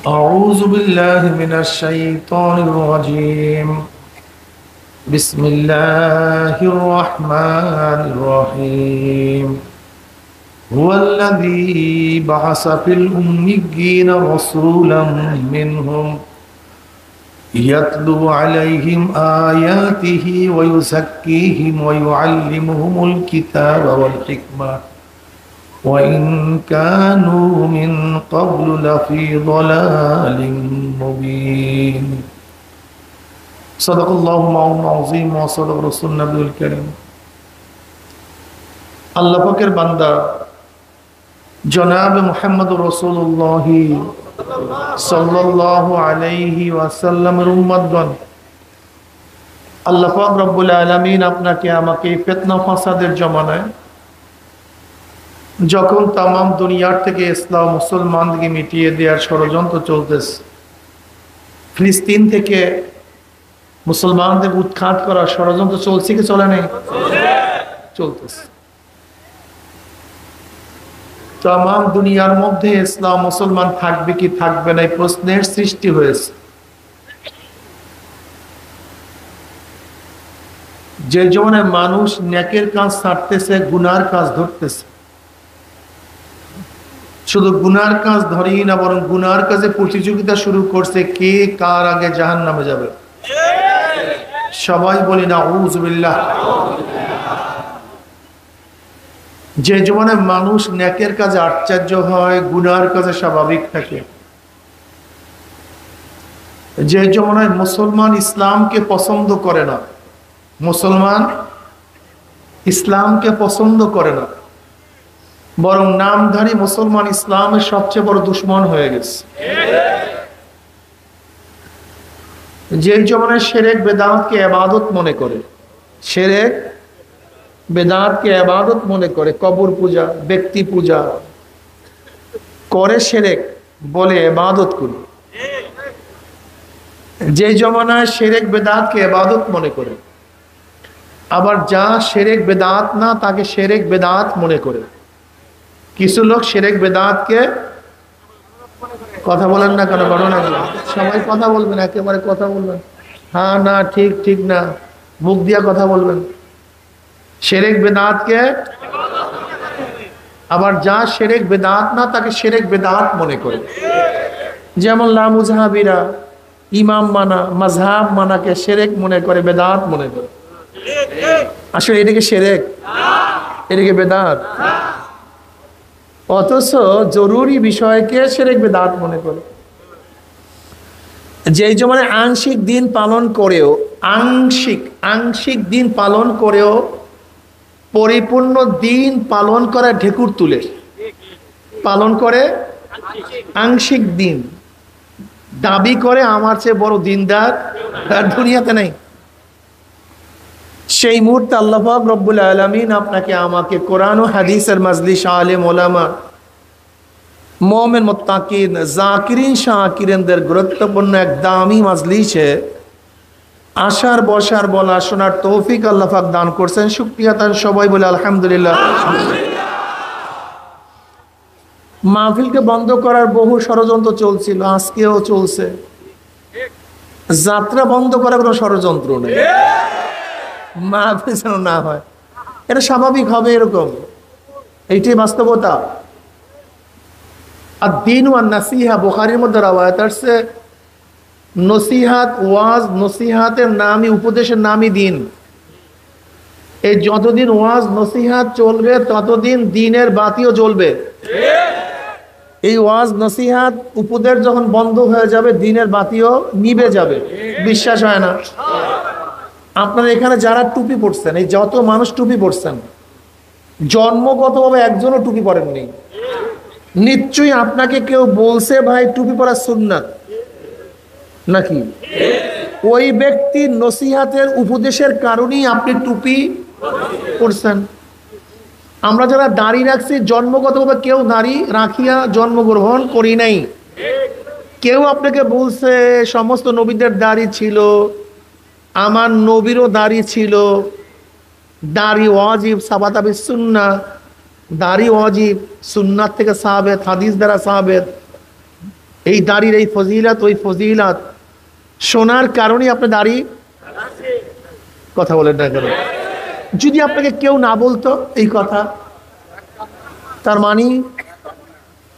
أعوذ بالله من الشيطان الرجيم. بسم الله الرحمن الرحيم. هو الذي بعث في الأميين رسولا منهم يتلو عليهم آياته ويزكيهم ويعلمهم الكتاب والحكمة وإن كانوا من قبل لفي ضلال مبين. صدق الله العظيم وصدق رسول النبي الكريم. আল্লাহ পাকের বান্দা জনাব মুহাম্মদুর রাসূলুল্লাহ সাল্লাল্লাহু আলাইহি ওয়াসাল্লামের উম্মতগণ, আল্লাহ পাক রব্বুল আলামিন আপনাকে আমাকে ফিতনা ফাসাদের জমানায় যখন তামাম দুনিয়ার থেকে ইসলাম মুসলমানদেরকে মিটিয়ে দেওয়ার ষড়যন্ত্র চলতেছে, ফিলিস্তিন থেকে মুসলমানদের উৎখাত করার ষড়যন্ত্র চলছে কি চলে নাই? চলতেছে। তামাম দুনিয়ার মধ্যে ইসলাম মুসলমান থাকবে কি থাকবে না এই প্রশ্নের সৃষ্টি হয়েছে। যে জমানে মানুষ নেকের কাজ ছাড়তেছে, গুনার কাজ ধরতেছে। শুধু গুনার কাজ ধরেই না, বরং গুনার কাজে প্রতিযোগিতা শুরু করছে, কে কার আগে জাহান্নামে যাবে। সবাই বলি না আউযু বিল্লাহ। যে জমানে মানুষ নেকের কাজে আশ্চর্য হয়, গুনার কাজে স্বাভাবিক থাকে, যে জমানায় মুসলমান ইসলামকে পছন্দ করে না, মুসলমান ইসলামকে পছন্দ করে না, বরং নামধারী মুসলমান ইসলামের সবচেয়ে বড় দুশ্মন হয়ে গেছে। যে জমানায় শিরক বেদাতকে ইবাদত মনে করে, শিরক বেদাতকে ইবাদত মনে করে, কবর পূজা, ব্যক্তি পূজা করে, শিরক বলে ইবাদত করি। যে জমানায় শিরক বেদাতকে ইবাদত মনে করে, আবার যা শিরক বেদাত না তাকে শিরক বেদাত মনে করে। কিছু লোক শিরক বেদাতকে, কথা বলেন না কেন, ঘটনা কি? সবাই কথা বলবেন, একেবারে কথা বলবেন, হ্যাঁ না ঠিক ঠিক না, মুখ দিয়া কথা বলবেন। শিরক বেদাতকে, আবার যা শিরক বেদাত না তাকে শিরক বেদাত মনে করে। যেমন লামুজহাবিরা ইমাম মানা, মাযহাব মানাকে শিরক মনে করে, বেদাত মনে করে। আসলে এটাকে শিরক, এটাকে বেদাত। অথচ জরুরি বিষয়কে শিরক বেদাত মনে করে। যে জমানে আংশিক দিন পালন করেও, আংশিক দিন পালন করেও পরিপূর্ণ দিন পালন করে ঢেকুর তুলে, পালন করে আংশিক দিন, দাবি করে আমার চেয়ে বড় দিনদার আর দুনিয়াতে নেই। সেই মুহূর্তে আল্লাহ পাক রব্বুল আলামিন আপনাকে আমাকে কোরআন ও হাদিসের মাজলিস, আলেম ওলামা, মুমিন মুত্তাকিন, জাকিরিন শাকিরিনদের গুরুত্বপূর্ণ এক দামি মাজলিসে আসার, বসার, বলা, শোনার তৌফিক আল্লাহ পাক দান করছেন। শুকরিয়া তার সবাই বলে আলহামদুলিল্লাহ। মাহফিলকে বন্ধ করার বহু ষড়যন্ত্র চলছিল, আজকেও চলছে। যাত্রা বন্ধ করার কোনো ষড়যন্ত্র নেই, মাহফিল যেন না হয়, এটা স্বাভাবিক হবে, এরকম, এইটাই বাস্তবতা। আর দিন ওয়ান নাসিহা, বুখারীর মধ্যে রাওয়ায়াত আসছে, নসিহাত, ওয়াজ, নসিহাতের নামই, উপদেশের নামই দিন। এই যতদিন ওয়াজ নসিহাত চলবে ততদিন দিনের বাতিও জ্বলবে। এই ওয়াজ নসিহাত উপদেশ যখন বন্ধ হয়ে যাবে, দিনের বাতিও নিভে যাবে। বিশ্বাস হয় না? আপনারা এখানে যারা টুপি পরছেন, এই যত মানুষ টুপি পরছেন, জন্মগতভাবে একজনও টুপি পরেননি। নিশ্চয়ই আপনাকে কেউ বলছে ভাই টুপি পরা সুন্নাত, নাকি? ওই ব্যক্তির নসিহাতের উপদেশের কারণেই আপনি টুপি পরছেন। আমরা যারা দাড়ি রাখছি, জন্মগতভাবে কেউ দাড়ি রাখিয়া জন্মগ্রহণ করি নাই। কেউ আপনাকে বলছে সমস্ত নবীদের দাড়ি ছিল, আমার নবীরও দাড়ি ছিল, দাড়ি ওয়াজিব, সাবাতাবি সুন্নাহ, দাড়ি ওয়াজিব, সুন্নাত থেকে সাহাবেত, হাদিস দ্বারা সাহাবেত। এই দাড়ির এই ফজিলাত ওই ফজিলাত শোনার কারণে আপনি দাড়ি, কথা বলেন না কেন? যদি আপনাকে কেউ না বলতো এই কথা, তার মানে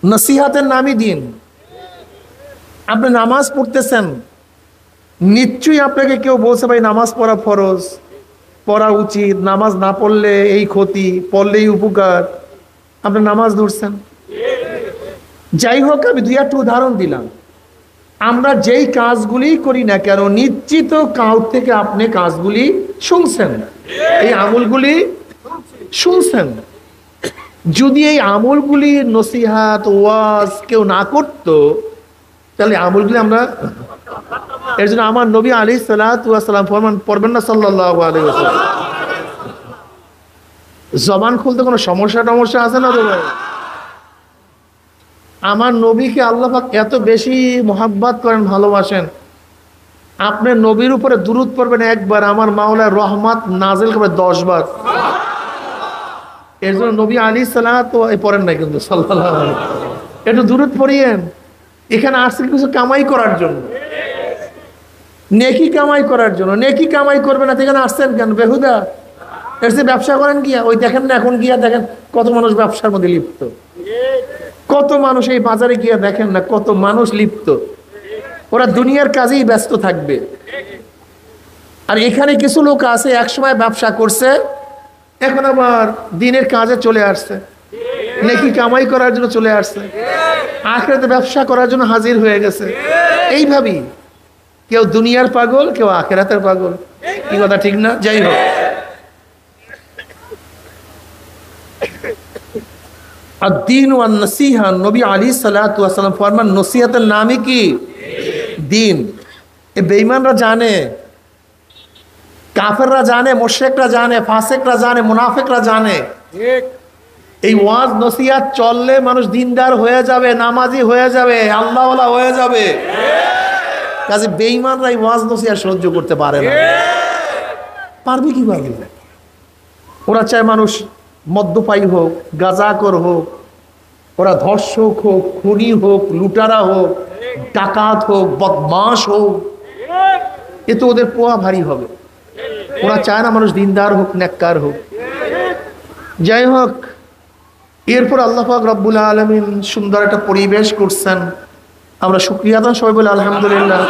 নসিহাতের নামই দিন। আপনি নামাজ পড়তেছেন, নিশ্চয়ই আপনাকে কেউ বলছে ভাই নামাজ পড়া ফরজ, পড়া উচিত, নামাজ না পড়লে এই ক্ষতি, পড়লেই উপকার, আপনি নামাজ ধরছেন। যাই হোক, আমি দুই একটা উদাহরণ দিলাম। আমরা যেই কাজগুলি করি না কেন, নিশ্চিত কাউর থেকে আপনি কাজগুলি শুনছেন, এই আমলগুলি শুনছেন। যদি এই আমলগুলি নসিহাত ওয়াজ কেউ না করতো, তাহলে আমলগুলি আমরা, এর জন্য আমার নবী আলাইহিস সালাতু ওয়াস সালাম ফরমান, পড়বেন না সাল্লাল্লাহু আলাইহি ওয়াসাল্লাম, জবান খুলতে কোনো সমস্যা আছে না তো ভাই? আমার নবীকে আল্লাহ পাক এত বেশি মোহাব্বত করেন, ভালোবাসেন, আপনি নবীর উপরে দুরূদ পড়বেন একবার, আমার মাওলার রহমত নাজিল করবে 10 বার। এর জন্য নবী আলাইহিস সালাতু পড়েন না কিন্তু সাল্লাল্লাহু আলাইহি ওয়াসাল্লাম, একটু দুরূদ পড়িয়েন। এখানে আসছেন কিছু কামাই করার জন্য, নেকি কামাই করার জন্য। নেকি কামাই করবে না এখানে আসছেন কেন? বেহুদা। এর চেয়ে ব্যবসা করেন গিয়া। ওই দেখেন না, এখন গিয়া দেখেন কত মানুষ ব্যবসার মধ্যে লিপ্ত, কত মানুষ এই বাজারে গিয়া দেখেন না কত মানুষ লিপ্ত। ওরা দুনিয়ার কাজেই ব্যস্ত থাকবে। আর এখানে কিছু লোক আছে একসময় ব্যবসা করছে, এখন আবার দিনের কাজে চলে আসছে, নেকি কামাই করার জন্য চলে আসছে, আখিরাতে ব্যবসা করার জন্য হাজির হয়ে গেছে। এইভাবেই কেউ দুনিয়ার পাগল, কেউ আখিরাতের পাগল। কি কথা ঠিক না? যাই হোক, আদ-দীন ওয়ান নসিহা, নবী আলাইহিস সালাতু ওয়াস সালাম ফরমান, নসিহতের নামই কি? দিন। এ বেঈমানরা জানে, কাফেররা জানে, মুশরিকরা জানে, ফাসিকরা জানে, মুনাফিকরা জানে। এই ওয়াজ নসিহত চললে মানুষ দিনদার হয়ে যাবে, নামাজি হয়ে যাবে, আল্লাহওয়ালা হয়ে যাবে। কাজে বেঈমানরা এই ওয়াজ নসিহত সহ্য করতে পারে না। পারবে কিভাবে? ওরা চায় মানুষ মদ্যপায়ী হোক, গাঁজাখোর হোক, ওরা ধর্ষক হোক, খুনি হোক, লুটারা হোক, ডাকাত হোক, বদমাশ হোক, এ তো ওদের পোয়া ভারী হবে। ওরা চায় না মানুষ দিনদার হোক, নেককার হোক। যাই হোক, এরপর আল্লাহ পাক রব্বুল আলামিন সুন্দর একটা পরিবেশ করছেন। আমরা শুকরিয়া আদান সবাই বলে আলহামদুলিল্লাহ।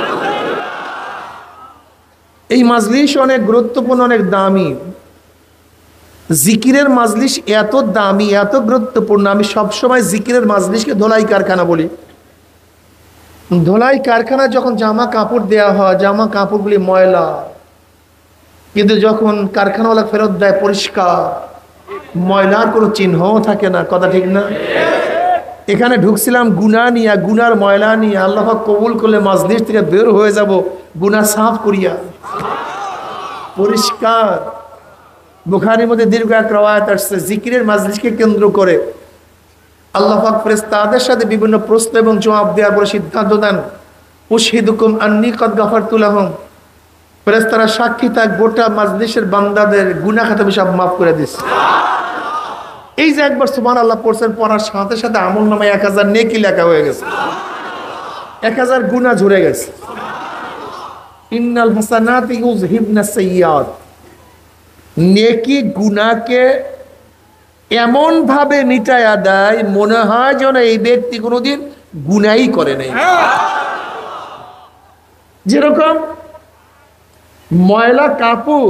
এই মাজলিস অনেক গুরুত্বপূর্ণ, অনেক দামি। জিকিরের মাজলিস এত দামি, এত গুরুত্বপূর্ণ। আমি সবসময় জিকিরের মাজলিসকে ধোলাই কারখানা বলি। ধোলাই কারখানা যখন জামা কাপড় দেয়া হয়, জামা কাপড়গুলি ময়লা, কিন্তু যখন কারখানাওয়ালা ফেরত দেয় পরিষ্কার, ময়লার কোনো চিহ্নও থাকে না। কথা ঠিক না? এখানে ঢুকছিলাম গুনাহ নিয়ে, গুনার ময়লা নিয়ে। আল্লাহ পাক কবুল করলে মাজলিস থেকে বের হয়ে যাব গুনাহ সাফ করিয়া, পরিষ্কার। বুখারীর মধ্যে দীর্ঘ এক রওয়ায়াত আসছে, জিকিরের মাজলিসকে কেন্দ্র করে আল্লাহ পাক ফেরেশতাদের সাথে বিভিন্ন প্রশ্ন এবং জবাব দেওয়ার পরে সিদ্ধান্ত দেন, উশহিদুকুম আন্নী কদ গাফারতু লাহুম, ফেরেশতারা সাক্ষী থাক, গোটা মাজলিসের বান্দাদের গুনাহ খাতা সব মাফ করে দিচ্ছে। এই যে একবার সুবহানাল্লাহ পড়ছেন, পড়ার সাথে সাথে আমলনামায় 1000 নেকি লেখা হয়ে গেছে, 1000 গুনাহ ঝরে গেছে। ইন্নাল হাসানাতি ইউযহিবনাস সাইয়্যাত, নেকি গুনাহকে এমন ভাবে মিটায়া দেয়, মনে হয় যেন এই ব্যক্তি কোনোদিন গুনাহই করে নাই। যেরকম ময়লা কাপড়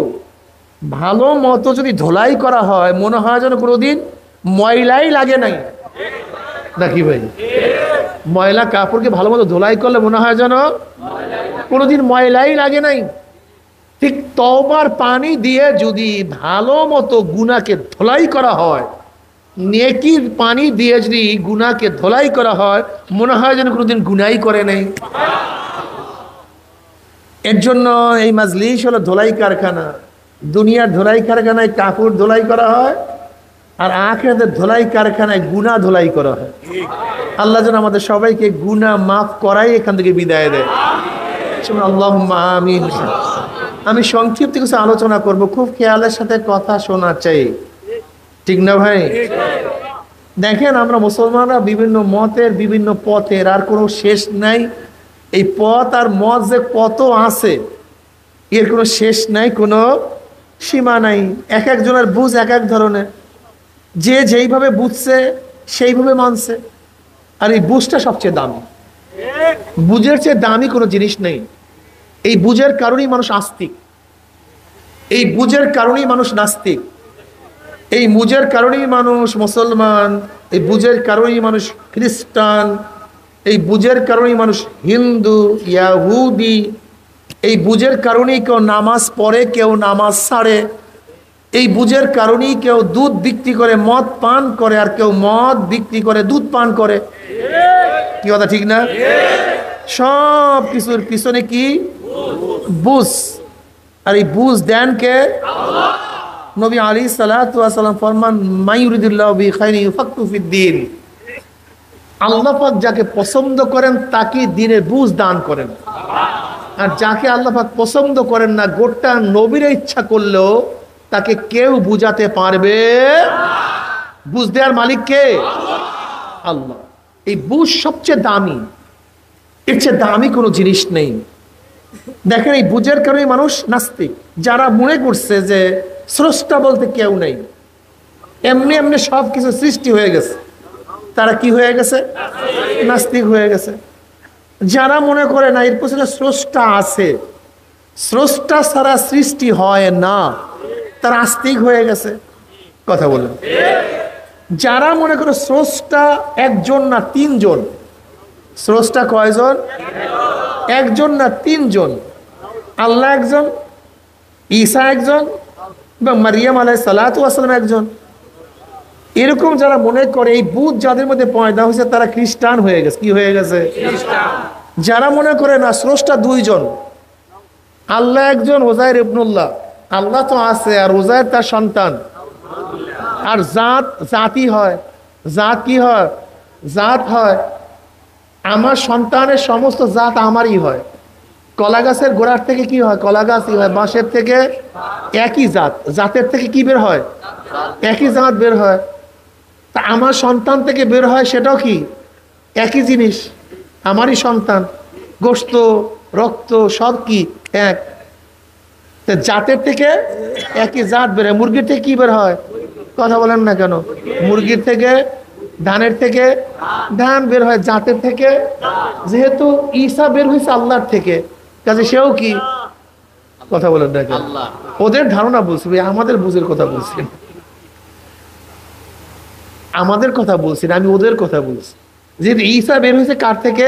ভালো মতো যদি ধোলাই করা হয়, মনে হয় যেন কোনোদিন ময়লাই লাগে নাই, নাকি ভাই? ময়লা কাপড়কে ভালো মতো ধোলাই করলে মনে হয় যেন কোনোদিন ময়লাই লাগে নাই। ঠিক তওবার পানি দিয়ে যদি ভালো মতো গুনাহকে ধোলাই করা হয়, নেকির পানি দিয়ে যদি গুনাহকে ধোলাই করা হয়, মনে হয় যেন কোনোদিন গুনাহই করে নাই। এর জন্য এই মাজলিস হলো ধোলাই কারখানা। দুনিয়ার ধোলাই কারখানায় কাপড় ধোলাই করা হয়, আর আখিরাতের ধোলাই কারখানায় গুনাহ ধোলাই করা হয়। আল্লাহ যেন আমাদের সবাইকে গুনাহ মাফ করাই এখান থেকে বিদায় দেয়। আল্লাহুম্মা আমিন। আমি সংক্ষিপ্ত কিছু আলোচনা করব, খুব খেয়ালের সাথে কথা শোনা চাই, ঠিক না ভাই? দেখেন আমরা মুসলমানরা বিভিন্ন মতের বিভিন্ন পথের আর কোনো শেষ নাই। এই পথ আর মত যে কত আছে এর কোনো শেষ নাই, কোনো সীমা নাই। এক একজনের বুঝ এক এক ধরনের, যে যেইভাবে বুঝছে সেইভাবে মানছে। আর এই বুঝটা সবচেয়ে দামি, বুঝের চেয়ে দামি কোনো জিনিস নেই। এই বুঝের কারণেই মানুষ আস্তিক, এই বুঝের কারণেই মানুষ নাস্তিক, এই বুঝের কারণেই মানুষ মুসলমান, এই বুঝের কারণেই মানুষ খ্রিস্টান, এই বুঝের কারণেই মানুষ হিন্দু, ইয়াহুদি। এই বুঝের কারণেই কেউ নামাজ পড়ে, কেউ নামাজ ছাড়ে। এই বুঝের কারণেই কেউ দুধ বিক্রি করে মদ পান করে, আর কেউ মদ বিক্রি করে দুধ পান করে। কি কথা ঠিক না? সব কিছুর পিছনে কি? বুঝ। আর এই বুঝ দেন কে? নবী আলাইহিস সালাতু ওয়াস সালাম ফরমান, মাইয়ুরিদুল্লাহু বিহি খাইরান ইউফাক্কিহু ফিদ্দীন। আল্লাহ পাক যাকে পছন্দ করেন তাকে দ্বীনের বুঝ দান করেন। আর যাকে আল্লাহ পাক পছন্দ করেন না, গোটা নবীর ইচ্ছা করলেও তাকে কেউ বুঝাতে পারবে। বুঝ দেওয়ার মালিক কে? আল্লাহ। এই বুঝ সবচেয়ে দামি, এর চেয়ে দামি কোনো জিনিস নেই। দেখেন এই বুঝের কারণে মানুষ নাস্তিক। যারা মনে করছে যে স্রষ্টা বলতে কেউ নেই, এমনি এমনি সব কিছু সৃষ্টি হয়ে গেছে, তারা কি হয়ে গেছে? নাস্তিক হয়ে গেছে। যারা মনে করে না এর পেছনে স্রষ্টা আছে, স্রষ্টা ছাড়া সৃষ্টি হয় না, তারা আস্তিক হয়ে গেছে। কথা বলেন। যারা মনে করে স্রষ্টা একজন না তিনজন, স্রষ্টা কয়জন? একজন না তিনজন। আল্লাহ একজন, ঈসা একজন, এবং মারিয়াম আলাইহিস সালাতু ওয়াস সালাম একজন। এরকম যারা মনে করে, এই বুঝ যাদের মধ্যে পয়দা হয়েছে তারা খ্রিস্টান হয়ে গেছে। কি হয়ে গেছে? যারা মনে করে না স্রষ্টা দুইজন, আল্লাহ একজন, উযাইর ইবনুল্লাহ, আল্লাহ তো আছে আর উযাইর তার সন্তান। আর জাত জাতি হয়, জাত কি হয়? জাত হয়। আমার সন্তানের সমস্ত জাত আমারই হয়। কলা গাছের গোড়ার থেকে কি হয়? কলা গাছই হয়। বাঁশের থেকে একই জাত, জাতের থেকে কি বের হয়? একই জাত বের হয়। তা আমার সন্তান থেকে বের হয় সেটাও কি? একই জিনিস, আমারই সন্তান। গোশত রক্ত সব কি এক। জাতের থেকে একই জাত বের হয়। মুরগির থেকে কি বের হয়? কথা বলেন না কেন? মুরগির থেকে, ধানের থেকে ধান বের হয়, জাতের থেকে। যেহেতু ঈসা বের হয়েছে আল্লাহর থেকে, কাজে সেও কি? কথা বলেন না কেন? ওদের ধারণা বলছি, আমাদের বুঝের কথা বলছি, আমাদের কথা বলছি না, আমি ওদের কথা বলছি। যেহেতু ঈসা বের হয়েছে কার থেকে?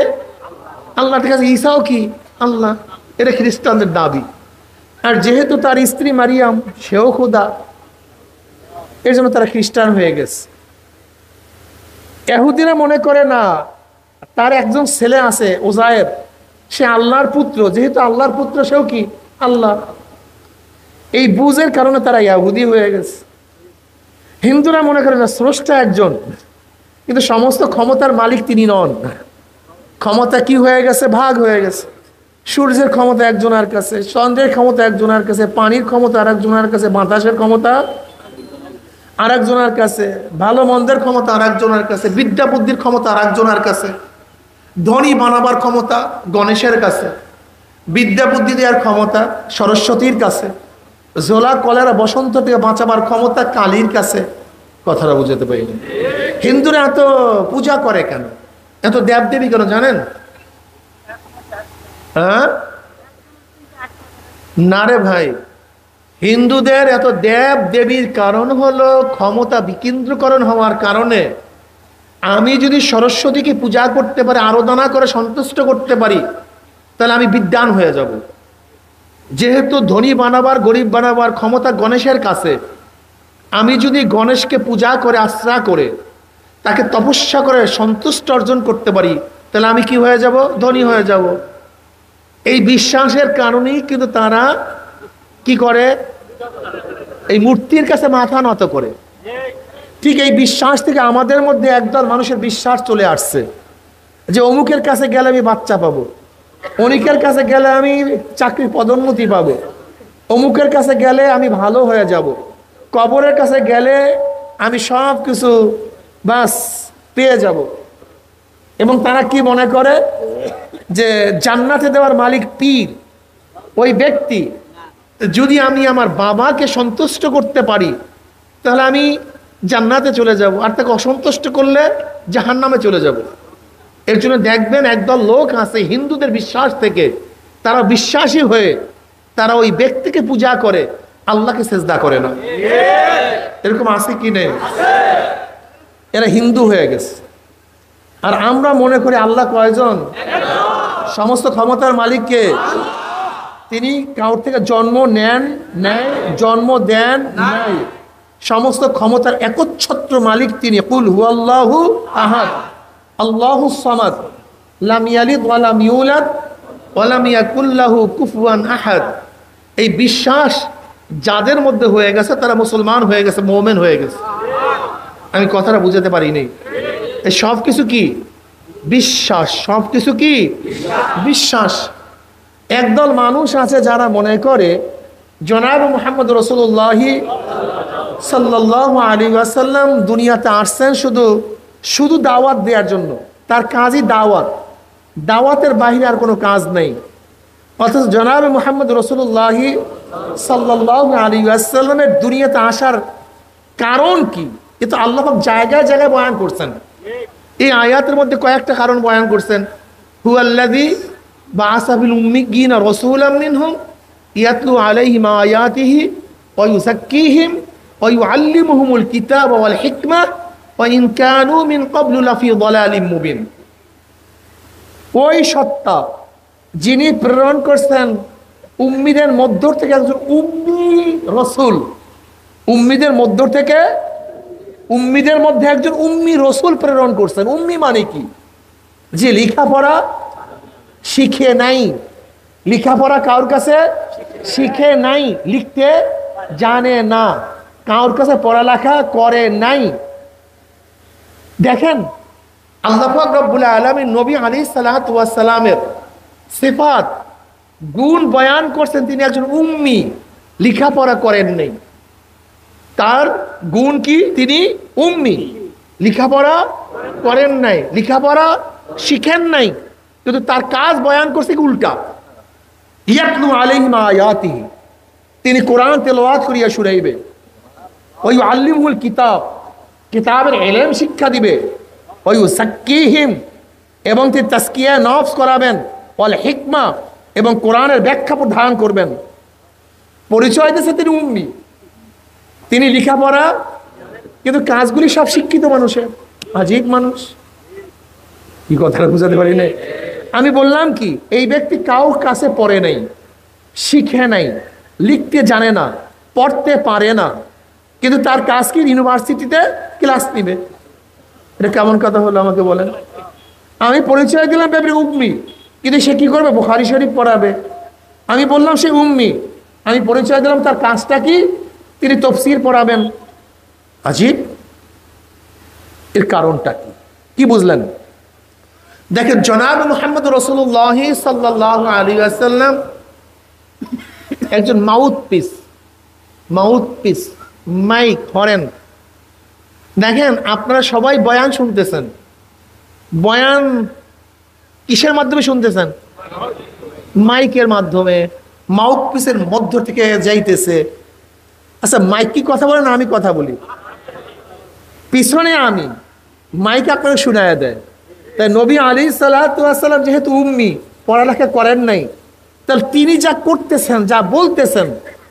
আল্লাহর কাছে। ঈসাও কি? আল্লাহ। এটা খ্রিস্টানদের দাবি। আর যেহেতু তার স্ত্রী মারিয়াম সেও খোদা, এর জন্য তারা খ্রিস্টান হয়ে গেছে। ইহুদিরা মনে করে না তার একজন ছেলে আছে উযাইর, সে আল্লাহর পুত্র। যেহেতু আল্লাহর পুত্র সেও কি? আল্লাহ। এই বুঝের কারণে তারা ইহুদি হয়ে গেছে। হিন্দুরা মনে করে না স্রষ্টা একজন, কিন্তু সমস্ত ক্ষমতার মালিক তিনি নন। ক্ষমতা কি হয়ে গেছে? ভাগ হয়ে গেছে। সূর্যের ক্ষমতা একজনের কাছে, চন্দ্রের ক্ষমতা একজনের কাছে, পানির ক্ষমতা আর একজনের কাছে, বাতাসের ক্ষমতা আর একজনের কাছে, ভালো মন্দের ক্ষমতা আর একজনের কাছে, বিদ্যা বুদ্ধির ক্ষমতা আর একজনের কাছে, ধনী বানাবার ক্ষমতা গণেশের কাছে, বিদ্যা বুদ্ধি দেওয়ার ক্ষমতা সরস্বতীর কাছে, জোলা কলেরা বসন্ত থেকে বাঁচাবার ক্ষমতা কালীর কাছে। কথাটা বুঝাতে পারিনি। হিন্দুরা এত পূজা করে কেন, এত দেবদেবী কেন জানেন? হ্যাঁ না রে ভাই, হিন্দুদের এত দেব দেবীর কারণ হলো ক্ষমতা বিকেন্দ্রীকরণ হওয়ার কারণে। আমি যদি সরস্বতীকে পূজা করতে পারি, আরাধনা করে সন্তুষ্ট করতে পারি, তাহলে আমি বিদ্বান হয়ে যাব। যেহেতু ধনী বানাবার গরিব বানাবার ক্ষমতা গণেশের কাছে, আমি যদি গণেশকে পূজা করে আশ্রা করে তাকে তপস্যা করে সন্তুষ্ট অর্জন করতে পারি, তাহলে আমি কি হয়ে যাব? ধনী হয়ে যাব। এই বিশ্বাসের কারণেই কিন্তু তারা কি করে? এই মূর্তির কাছে মাথা নত করে। ঠিক এই বিশ্বাস থেকে আমাদের মধ্যে একদল মানুষের বিশ্বাস চলে আসছে যে অমুকের কাছে গেলে আমি বাচ্চা পাবো, অনিকের কাছে গেলে আমি চাকরির পদোন্নতি পাবো, অমুকের কাছে গেলে আমি ভালো হয়ে যাব, কবরের কাছে গেলে আমি সব কিছু বাস পেয়ে যাব। এবং তারা কি মনে করে যে জান্নাতে দেওয়ার মালিক পীর, ওই ব্যক্তি। যদি আমি আমার বাবাকে সন্তুষ্ট করতে পারি তাহলে আমি জান্নাতে চলে যাব, আর তাকে অসন্তুষ্ট করলে জাহান্নামে চলে যাব। এর জন্য দেখবেন একদল লোক আছে হিন্দুদের বিশ্বাস থেকে, তারা বিশ্বাসী হয়ে তারা ওই ব্যক্তিকে পূজা করে, আল্লাহকে সেজদা করে না। এরকম আছে কি নেই? এরা হিন্দু হয়ে গেছে। আর আমরা মনে করি আল্লাহ কয়জন? সমস্ত ক্ষমতার মালিককে। তিনি কাউর থেকে জন্ম নেন নেয়, জন্ম দেন নাই, সমস্ত ক্ষমতার একচ্ছত্র মালিক তিনি। কুল হুয়াল্লাহু আহাদ আল্লাহুস সামাদ লাম ইয়ালিদ ওয়া লাম ইউলাদ ওয়া লাম ইয়াকুল লাহু কুফুয়ান আহাদ। এই বিশ্বাস যাদের মধ্যে হয়ে গেছে তারা মুসলমান হয়ে গেছে, মুমিন হয়ে গেছে। আমি কথাটা বুঝাতে পারিনি। এই সব কিছু কি? বিশ্বাস। সব কিছু কি? বিশ্বাস। একদল মানুষ আছে যারা মনে করে জনাব মুহাম্মদ রাসূলুল্লাহ সাল্লাল্লাহু আলাইহি ওয়াসাল্লাম দুনিয়াতে আসছেন শুধু দাওয়াত দেওয়ার জন্য। তার কাজই দাওয়াত, দাওয়াতের বাইরে আর কোনো কাজ নেই। অথচ জনাব মুহাম্মদ রাসূলুল্লাহ সাল্লাল্লাহু আলাইহি ওয়াসাল্লামের দুনিয়াতে আসার কারণ কি? এ তো আল্লাহ পাক জায়গায় জায়গায় বয়ান করছেন। এই আয়াতের মধ্যে কয়েকটা কারণ বয়ান করছেন। হুয়াল্লাযী বাআসা ফিল উম্মিয়্যিনা রাসূলাম মিনহুম ইয়াতলু আলাইহিম আয়াতিহি ওয়া ইউযাক্কিহিম ওয়া ইউআল্লিমুহুমুল কিতাবা ওয়াল হিকমা ওয়া ইন কানু মিন ক্বাবলু লাফি যালালিম মুবিন। ওই সত্তা যিনি প্রেরণ করছেন উম্মীদের মধ্য থেকে একজন উম্মি রাসূল, উম্মীদের মধ্যে একজন উম্মি রাসূল প্রেরণ করছেন। উম্মি মানে কি? যে লেখাপড়া শিখে নাই, লেখাপড়া কারোর কাছে শিখে নাই, লিখতে জানে না, কারোর কাছে পড়ালেখা করে নাই। দেখেন আল্লাহ পাক রব্বুল আলামিন নবী আলাইহিস সালাতু ওয়াস সালামের সিফাত গুণ বয়ান করছেন। তিনি একজন উম্মি, লেখাপড়া করেন নাই। তার গুণ কি? তিনি উম্মি, লেখাপড়া করেন নাই, লেখাপড়া শিখেন নাই, কিন্তু তার কাজ বয়ান করছে কি? উল্টা। ইয়াতলু আলাইহিম আয়াতিহি, তিনি কোরআন তেলাওয়াত করিয়া শুনাইবে। ওয়া ইউআল্লিমুহুল কিতাব, কিতাবের ইলম শিক্ষা দিবে। ওয়া ইউযাক্কিহিম, এবং তিনি তাজকিয়া নফস করাবেন। ওয়াল হিকমা, এবং কোরআনের ব্যাখ্যা প্রদান করবেন। পরিচয় দিয়েছে তিনি উম্মি, তিনি লেখাপড়া, কিন্তু কাজগুলি সব শিক্ষিত মানুষের। আজীব মানুষ। কি কথাটা বুঝাতে পারি না? আমি বললাম কি, এই ব্যক্তি কাউর কাছে পড়ে নাই, শিখে নাই, লিখতে জানে না, পড়তে পারে না, কিন্তু তার কাজ কি? ইউনিভার্সিটিতে ক্লাস নিবে। এটা কেমন কথা হলো আমাকে বলেন? আমি পরিচয় দিলাম ব্যাপারে উম্মি, কিন্তু সে কি করবে? বুখারী শরীফ পড়াবে। আমি বললাম সে উম্মি, আমি পরিচয় দিলাম তার কাজটা কি? তিনি তাফসীর পড়াবেন। আজীব। এর কারণটা কি? কি বুঝলেন? দেখেন জনাব মুহাম্মদ রাসূলুল্লাহ সাল্লাল্লাহু আলাইহি ওয়াসাল্লাম একজন মাউথপিস, মাইক হরেন। দেখেন আপনারা সবাই বয়ান শুনতেছেন, বয়ান কিসের মাধ্যমে শুনতেছেন? মাইকের মাধ্যমে, মাউথপিসের মধ্য থেকে যাইতেছে। আচ্ছা মাইক কি কথা বলে না আমি কথা বলি? পিছনে আমি, মাইক আপনাকে শুনাইয়া দেয়। তাই নবী আলাইহিস সালাতু ওয়াস সালাম যেহেতু উম্মি, পড়ালেখা করেন নাই, তাহলে তিনি যা করতেছেন, যা বলতেছেন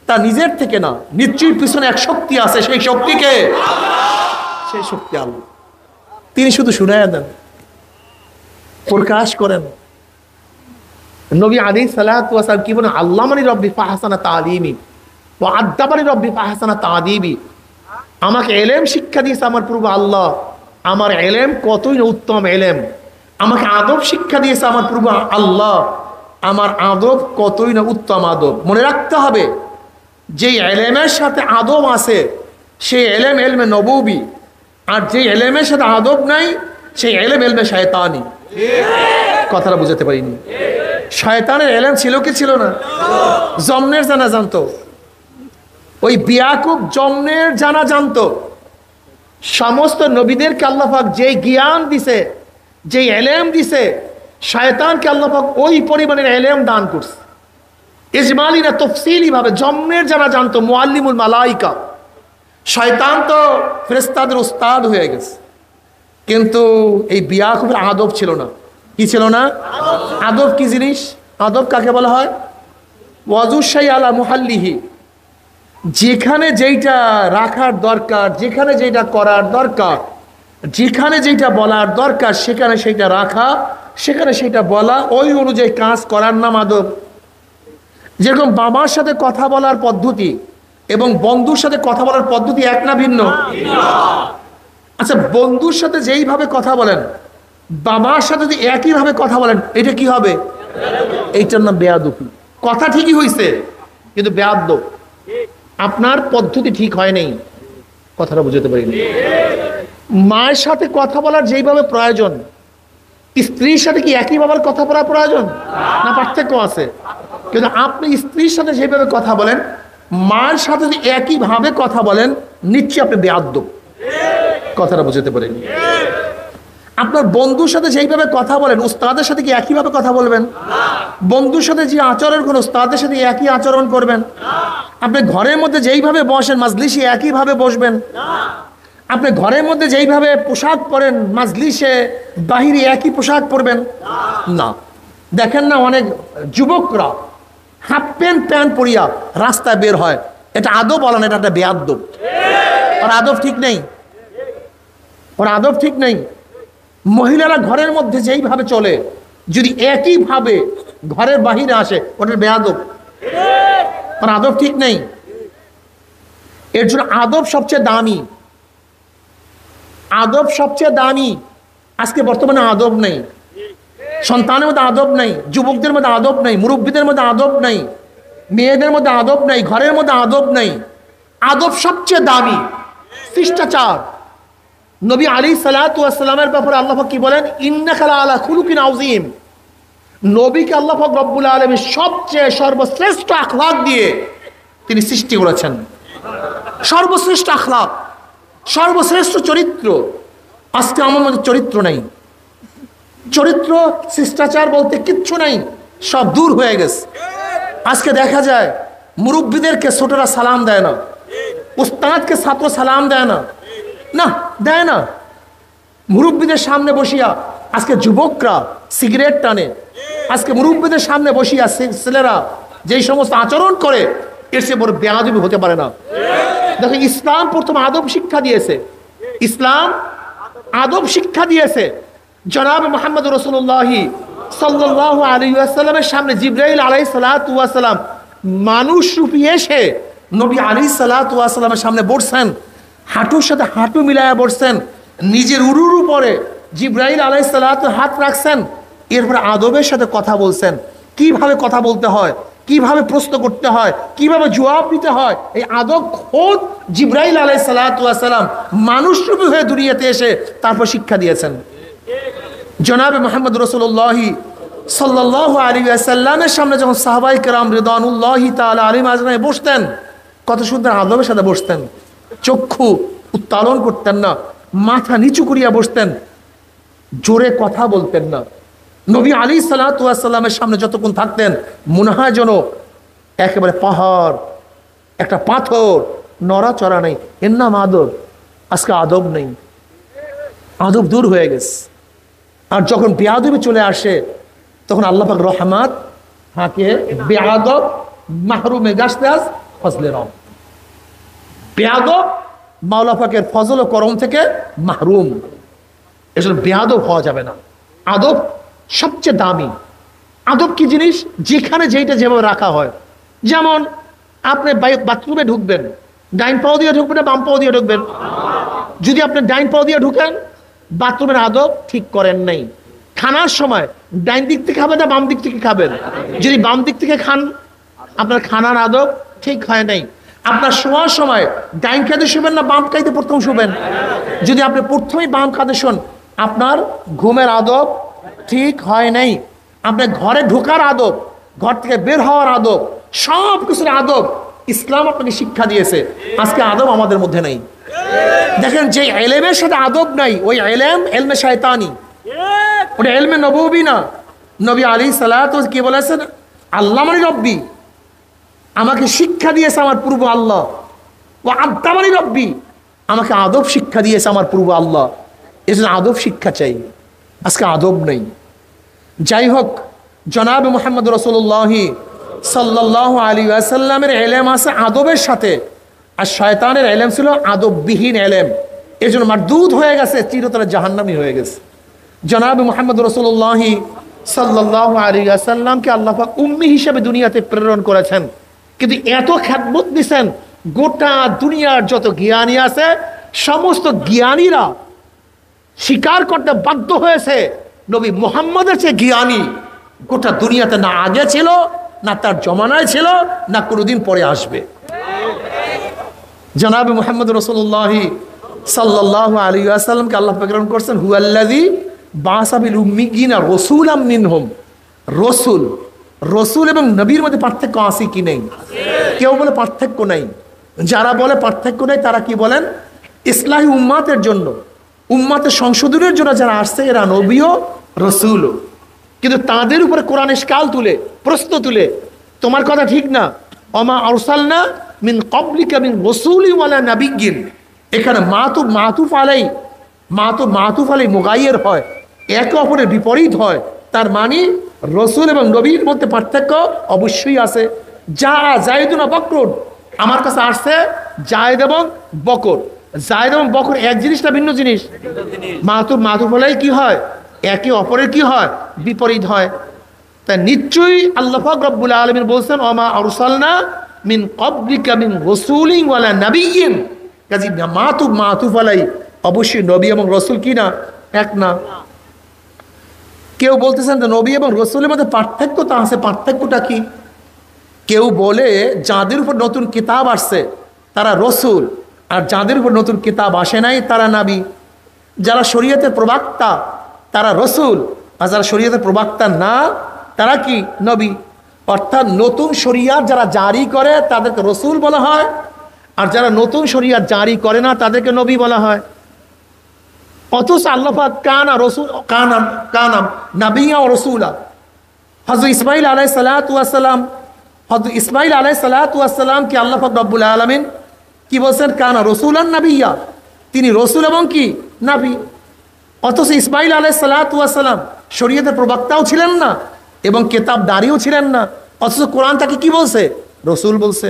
তা নিজের থেকে না, নিশ্চয়ই পিছনে এক শক্তি আছে। সেই শক্তিকে, সেই শক্তি আল্লাহ। তিনি শুধু শুনাইয়া দেন, প্রকাশ করেন। নবী আলাইহিস সালাতু ওয়াস সালাম কি বলেন? আল্লামানি রব্বি ফাহসানা তালিমি ওয়া আদ্দাবানি রব্বি ফাহসানা তাদিবি। আমাকে ইলম শিক্ষা দিয়েছে আমার প্রভু আল্লাহ, আমার ইলম কতই না উত্তম ইলম। আমাকে আদব শিক্ষা দিয়েছে আমার প্রভু আল্লাহ, আমার আদব কতই না উত্তম আদব। মনে রাখতে হবে যে ইলমের সাথে আদব আছে সেই ইলম ইলমে নববী, আর যে ইলমের সাথে আদব নাই সেই ইলম ইলমে শয়তানি। কথাটা বুঝাতে পারিনি? শয়তানের ইলম ছিল কি ছিল না? জমনের জানা জানতো, ওই বিয়াকুব জমনের জানা জানতো। সমস্ত নবীদেরকে আল্লাহ পাক যেই জ্ঞান দিছে, যেই এলেম দিছে, শয়তানকে আল্লাহ পাক ওই পরিমাণের এলেম দান করছে। ইজমালি না তফসিলি ভাবে জন্মের যারা জানতো, মুআল্লিমুল মালাইকা। শয়তান তো ফেরেশতাদের উস্তাদ হয়ে গেছে, কিন্তু এই বিয়াকুবের আদব ছিল না। কি ছিল না? আদব কি জিনিস? আদব কাকে বলা হয়? ওয়াজুশাই আলা মুহাল্লিহি, যেখানে যেইটা রাখার দরকার, যেখানে যেটা করার দরকার, যেখানে যেটা বলার দরকার সেখানে সেইটা রাখা, সেখানে সেটা বলা, ওই অনুযায়ী কাজ করার নাম আদব। যেরকম বাবার সাথে কথা বলার পদ্ধতি এবং বন্ধুর সাথে কথা বলার পদ্ধতি এক না ভিন্ন? আচ্ছা, বন্ধুর সাথে যেইভাবে কথা বলেন, বাবার সাথে যদি একইভাবে কথা বলেন, এটা কি হবে? এইটার নাম বেয়াদবি। কথা ঠিকই হয়েছে, কিন্তু বেয়াদব, আপনার পদ্ধতি ঠিক হয় নাই। কথাটা বুঝতে পারিনি। মায়ের সাথে কথা বলার যেইভাবে প্রয়োজন, স্ত্রীর সাথে কি একই ভাবে কথা বলার প্রয়োজন? না, পার্থক্য আছে। কিন্তু আপনি স্ত্রীর সাথে যেভাবে কথা বলেন, মায়ের সাথে যদি একইভাবে কথা বলেন, নিশ্চয়ই আপনি বেয়াদব। কথাটা বুঝতে পারিনি। আপনার বন্ধুর সাথে যেইভাবে কথা বলেন, উস্তাদের সাথে কি একইভাবে কথা বলবেন? বন্ধুর সাথে যে আচরণ করেন, উস্তাদের সাথে একই আচরণ করবেন? আপনি ঘরের মধ্যে যেইভাবে বসেন, মাজলিসে একইভাবে বসবেন? আপনি ঘরের মধ্যে যেইভাবে পোশাক পরেন, মাজলিসে বাহিরে একই পোশাক পরবেন? না। দেখেন না, অনেক যুবকরা হাফ প্যান্ট পরিয়া রাস্তায় বের হয়, এটা আদব বলা না, এটা একটা বেয়াদব। ওর আদব ঠিক নেই, ওর আদব ঠিক নেই। মহিলারা ঘরের মধ্যে যেইভাবে চলে, যদি একইভাবে ঘরের বাহিরে আসে, ওটার বেয়াদব, ওর আদব ঠিক নেই। এর জন্য আদব সবচেয়ে দামি, আদব সবচেয়ে দামি। আজকে বর্তমানে আদব নেই, সন্তানের মধ্যে আদব নেই, যুবকদের মধ্যে আদব নেই, মুরব্বীদের মধ্যে আদব নেই, মেয়েদের মধ্যে আদব নেই, ঘরের মধ্যে আদব নেই। আদব সবচেয়ে দামি, শিষ্টাচার। নবী আলাইহিস সালাতু ওয়াস সালামের ব্যাপারে আল্লাহ পাক কি বলেন? ইন্নাকা লাআলা খুলুকিন আযীম। নবীকে আল্লাহ পাক রব্বুল আলামিন সবচেয়ে সর্বশ্রেষ্ঠ আখলাক দিয়ে তিনি সৃষ্টি করেছেন। সর্বশ্রেষ্ঠ আখলাক, সর্বশ্রেষ্ঠ চরিত্র। আজকে আমার মধ্যে চরিত্র নাই, চরিত্র শিষ্টাচার বলতে কিচ্ছু নাই, সব দূর হয়ে গেছে। আজকে দেখা যায় মুরব্বীদেরকে ছোটরা সালাম দেয় না, উস্তাদকে ছাত্র সালাম দেয় না, না দেয় না। মুরব্বীদের সামনে বসিয়া আজকে যুবকরা সিগারেট টানে, আজকে মুরব্বীদের সামনে বসিয়া ছেলেরা যেই সমস্ত আচরণ করে, এর চেয়ে বড় বেয়াদবি হতে পারে না। দেখো, ইসলাম প্রথম আদব শিক্ষা দিয়েছে, ইসলাম আদব শিক্ষা দিয়েছে। জনাব মুহাম্মদ রাসূলুল্লাহ সাল্লাল্লাহু আলাইহি ওয়াসাল্লামের সামনে জিবরাইল আলাইহিস সালাতু ওয়াস সালাম মানুষ রূপে এসে নবী আলাইহিস সালাতু ওয়াস সালামের সামনে বসছেন, হাঁটুর সাথে হাঁটু মিলায়া বসছেন, নিজের উরুর উপরে জিবরাইল আলাইহিস সালাতু হাত রাখছেন, এরপর আদবের সাথে কথা বলছেন। কিভাবে কথা বলতে হয়, কিভাবে প্রশ্ন করতে হয়, কিভাবে জবাব দিতে হয়, এই আদব খোদ জিবরাইল আলাইহিস সালাতু ওয়াস সালাম মানুষ রূপে হয়ে দুনিয়াতে এসে তারপর শিক্ষা দিয়েছেন। জনাবে মুহাম্মদ রাসূলুল্লাহ সাল্লাল্লাহু আলাইহি ওয়াসাল্লামের সামনে যখন সাহাবায়ে কেরাম রিদওয়ানুল্লাহি তাআলা আলাইহিম আজমাইন বসতেন, কত সুন্দর আদবের সাথে বসতেন। চক্ষু উত্তোলন করতেন না, মাথা নিচু করিয়া বসতেন, জোরে কথা বলতেন না। নবী আলাইহিস সালাতু ওয়াস সালামের সামনে যতক্ষণ থাকতেন, মনে হয় যেন একেবারে পাহাড়, একটা পাথর, নড়াচড়া নেই। এর নাম আদব। আজকে আদব নেই, আদব দূর হয়ে গেছে। আর যখন বেয়াদবি চলে আসে, তখন আল্লাহ পাক রহমত হাকে বেয়াদব মাহরুমে গাছতাস ফজলে রম। বেয়াদব মাওলা পাকের ফজল ও করম থেকে মাহরুম। এজন্য বেয়াদব হওয়া যাবে না। আদব সবচেয়ে দামি। আদব কি জিনিস? যেখানে যেটা যেভাবে রাখা হয়। যেমন আপনি বাথরুমে ঢুকবেন, ডাইন পাও দিয়ে ঢুকবেন না বাম পাও দিয়ে ঢুকবেন? যদি আপনি ডাইন পাও দিয়ে ঢুকেন, বাথরুমের আদব ঠিক করেন নাই। খানার সময় ডাইন দিক থেকে খাবেন না বাম দিক থেকে খাবেন? যদি বাম দিক থেকে খান, আপনার খানার আদব ঠিক হয় নাই। আপনার শোয়ার সময় ডাইন কাঁধে শুবেন না বাম কাঁধে প্রথম শুবেন? যদি আপনি প্রথমেই বাম কাঁধে শোন, আপনার ঘুমের আদব ঠিক হয় নাই। আপনার ঘরে ঢোকার আদব, ঘর থেকে বের হওয়ার আদব, সব কিছুর আদব ইসলাম আপনাকে শিক্ষা দিয়েছে। আজকে আদব আমাদের মধ্যে নেই। দেখেন, যে এলেমের সাথে আদব নাই ওই এলমে শয়তানি, ওটা এলমে নববী না। নবী আলাইহিস সালাতু কি বলেছেন? আল্লাহ মানে রব্বি, আমাকে শিক্ষা দিয়েছে আমার পূর্ব আল্লাহ। ও আদা মানে রব্বি, আমাকে আদব শিক্ষা দিয়েছে আমার পূর্ব আল্লাহ। এই জন্য আদব শিক্ষা চাই, আজকে আদব নেই। যাই হোক, জনাব মুহাম্মদ রাসূলুল্লাহ সাল্লাল্লাহু আলাইহি ওয়াসাল্লামের এলেম আছে আদবের সাথে, আর শয়তানের এলেম ছিল আদববিহীন এলেম। এই জন্য মারদুদ হয়ে গেছে, চিরতরে জাহান্নামী হয়ে গেছে। জনাব মুহাম্মদ রাসূলুল্লাহ সাল্লাল্লাহু আলাইহি ওয়াসাল্লামকে আল্লাহ পাক উম্মি হিসেবে দুনিয়াতে প্রেরণ করেছেন, কিন্তু এত খ্যাতমত দিয়েছেন, গোটা দুনিয়ার যত জ্ঞানী আছে সমস্ত জ্ঞানীরা স্বীকার করতে বাধ্য হয়েছে নবী মুহাম্মদের চেয়ে জ্ঞানী গোটা দুনিয়াতে না আগে ছিল, না তার জমানায় ছিল, না কোনোদিন পরে আসবে। জনাব মুহাম্মদ রাসূলুল্লাহ সাল্লাল্লাহু আলাইহি ওয়াসাল্লামকে আল্লাহ প্রেরণ করছেন হুয়াল্লাযী বাআসা বিল উম্মিয়িনা রাসূলাম মিনহুম। রসুল, রসুল এবং নবীর মধ্যে পার্থক্য আছে কি নেই? কেউ বলে পার্থক্য নাই। যারা বলে পার্থক্য নেই তারা কি বলেন? ইসলাহি উম্মাতের জন্য, উম্মাতের সংশোধনের জন্য যারা আসছে এরা নবীও রসুলও, কিন্তু তাদের উপরে কোরআন ইশকাল তুলে, প্রশ্ন তুলে, তোমার কথা ঠিক না, ওমা আরসালনা মিন ক্বাবলিকা মিন রাসূলিন ওয়ালা নাবিয়্যিন। এখানে মাতুফ আলাই মুগাইয়ের হয়, একে অপরের বিপরীত হয়। তার মানে রসুল এবং নবীর মধ্যে পার্থক্য অবশ্যই আছে। জায়েদুন বকরুন, আমার কাছে আসছে জায়েদ এবং বকর। জায়েদ এবং বকর এক জিনিস না ভিন্ন জিনিস? মাতুফ আলাই কি হয়? একে অপরের কি হয়? বিপরীত হয়। তাই নিশ্চয়ই আল্লাহ পাক রব্বুল আলামিন বলছেন ওমা আরসালনা মিন ক্বাবলিকা মিন রাসূলিন ওয়ালা নাবিয়্যিন। কাজী মাতুফ আলাই অবশ্যই নবী এবং রসুল কি না? এক না। কেউ বলতেছেন যে নবী এবং রসুলের মধ্যে পার্থক্য তা আছে, পার্থক্যটা কি? কেউ বলে যাদের উপর নতুন কিতাব আসছে তারা রসুল, আর যাদের উপর নতুন কিতাব আসে নাই তারা নবী। যারা শরীয়তের প্রবক্তা তারা রসুল, আর যারা শরীয়তের প্রবক্তা না তারা কি? নবী। অর্থাৎ নতুন শরিয়াত যারা জারি করে তাদেরকে রসুল বলা হয়, আর যারা নতুন শরিয়াত জারি করে না তাদেরকে নবী বলা হয়। অথচ আল্লাহ পাক কানা নাবিয়্যা ওয়া রাসূলা। হযরত ইসমাঈল আলাইহিস সালাতু ওয়াস সালাম কি আল্লাহ পাক রব্বুল আলামিন কি বলছেন? কানা রাসূলান নাবিয়্যা, তিনি রসুল এবং কি নবী। অথচ ইসমাঈল আলাইহিস সালাতু ওয়াস সালাম শরীয়তের প্রবক্তাও ছিলেন না এবং কিতাবদারিও ছিলেন না, অথচ কোরআন তাকে কি বলছে? রসুল বলছে।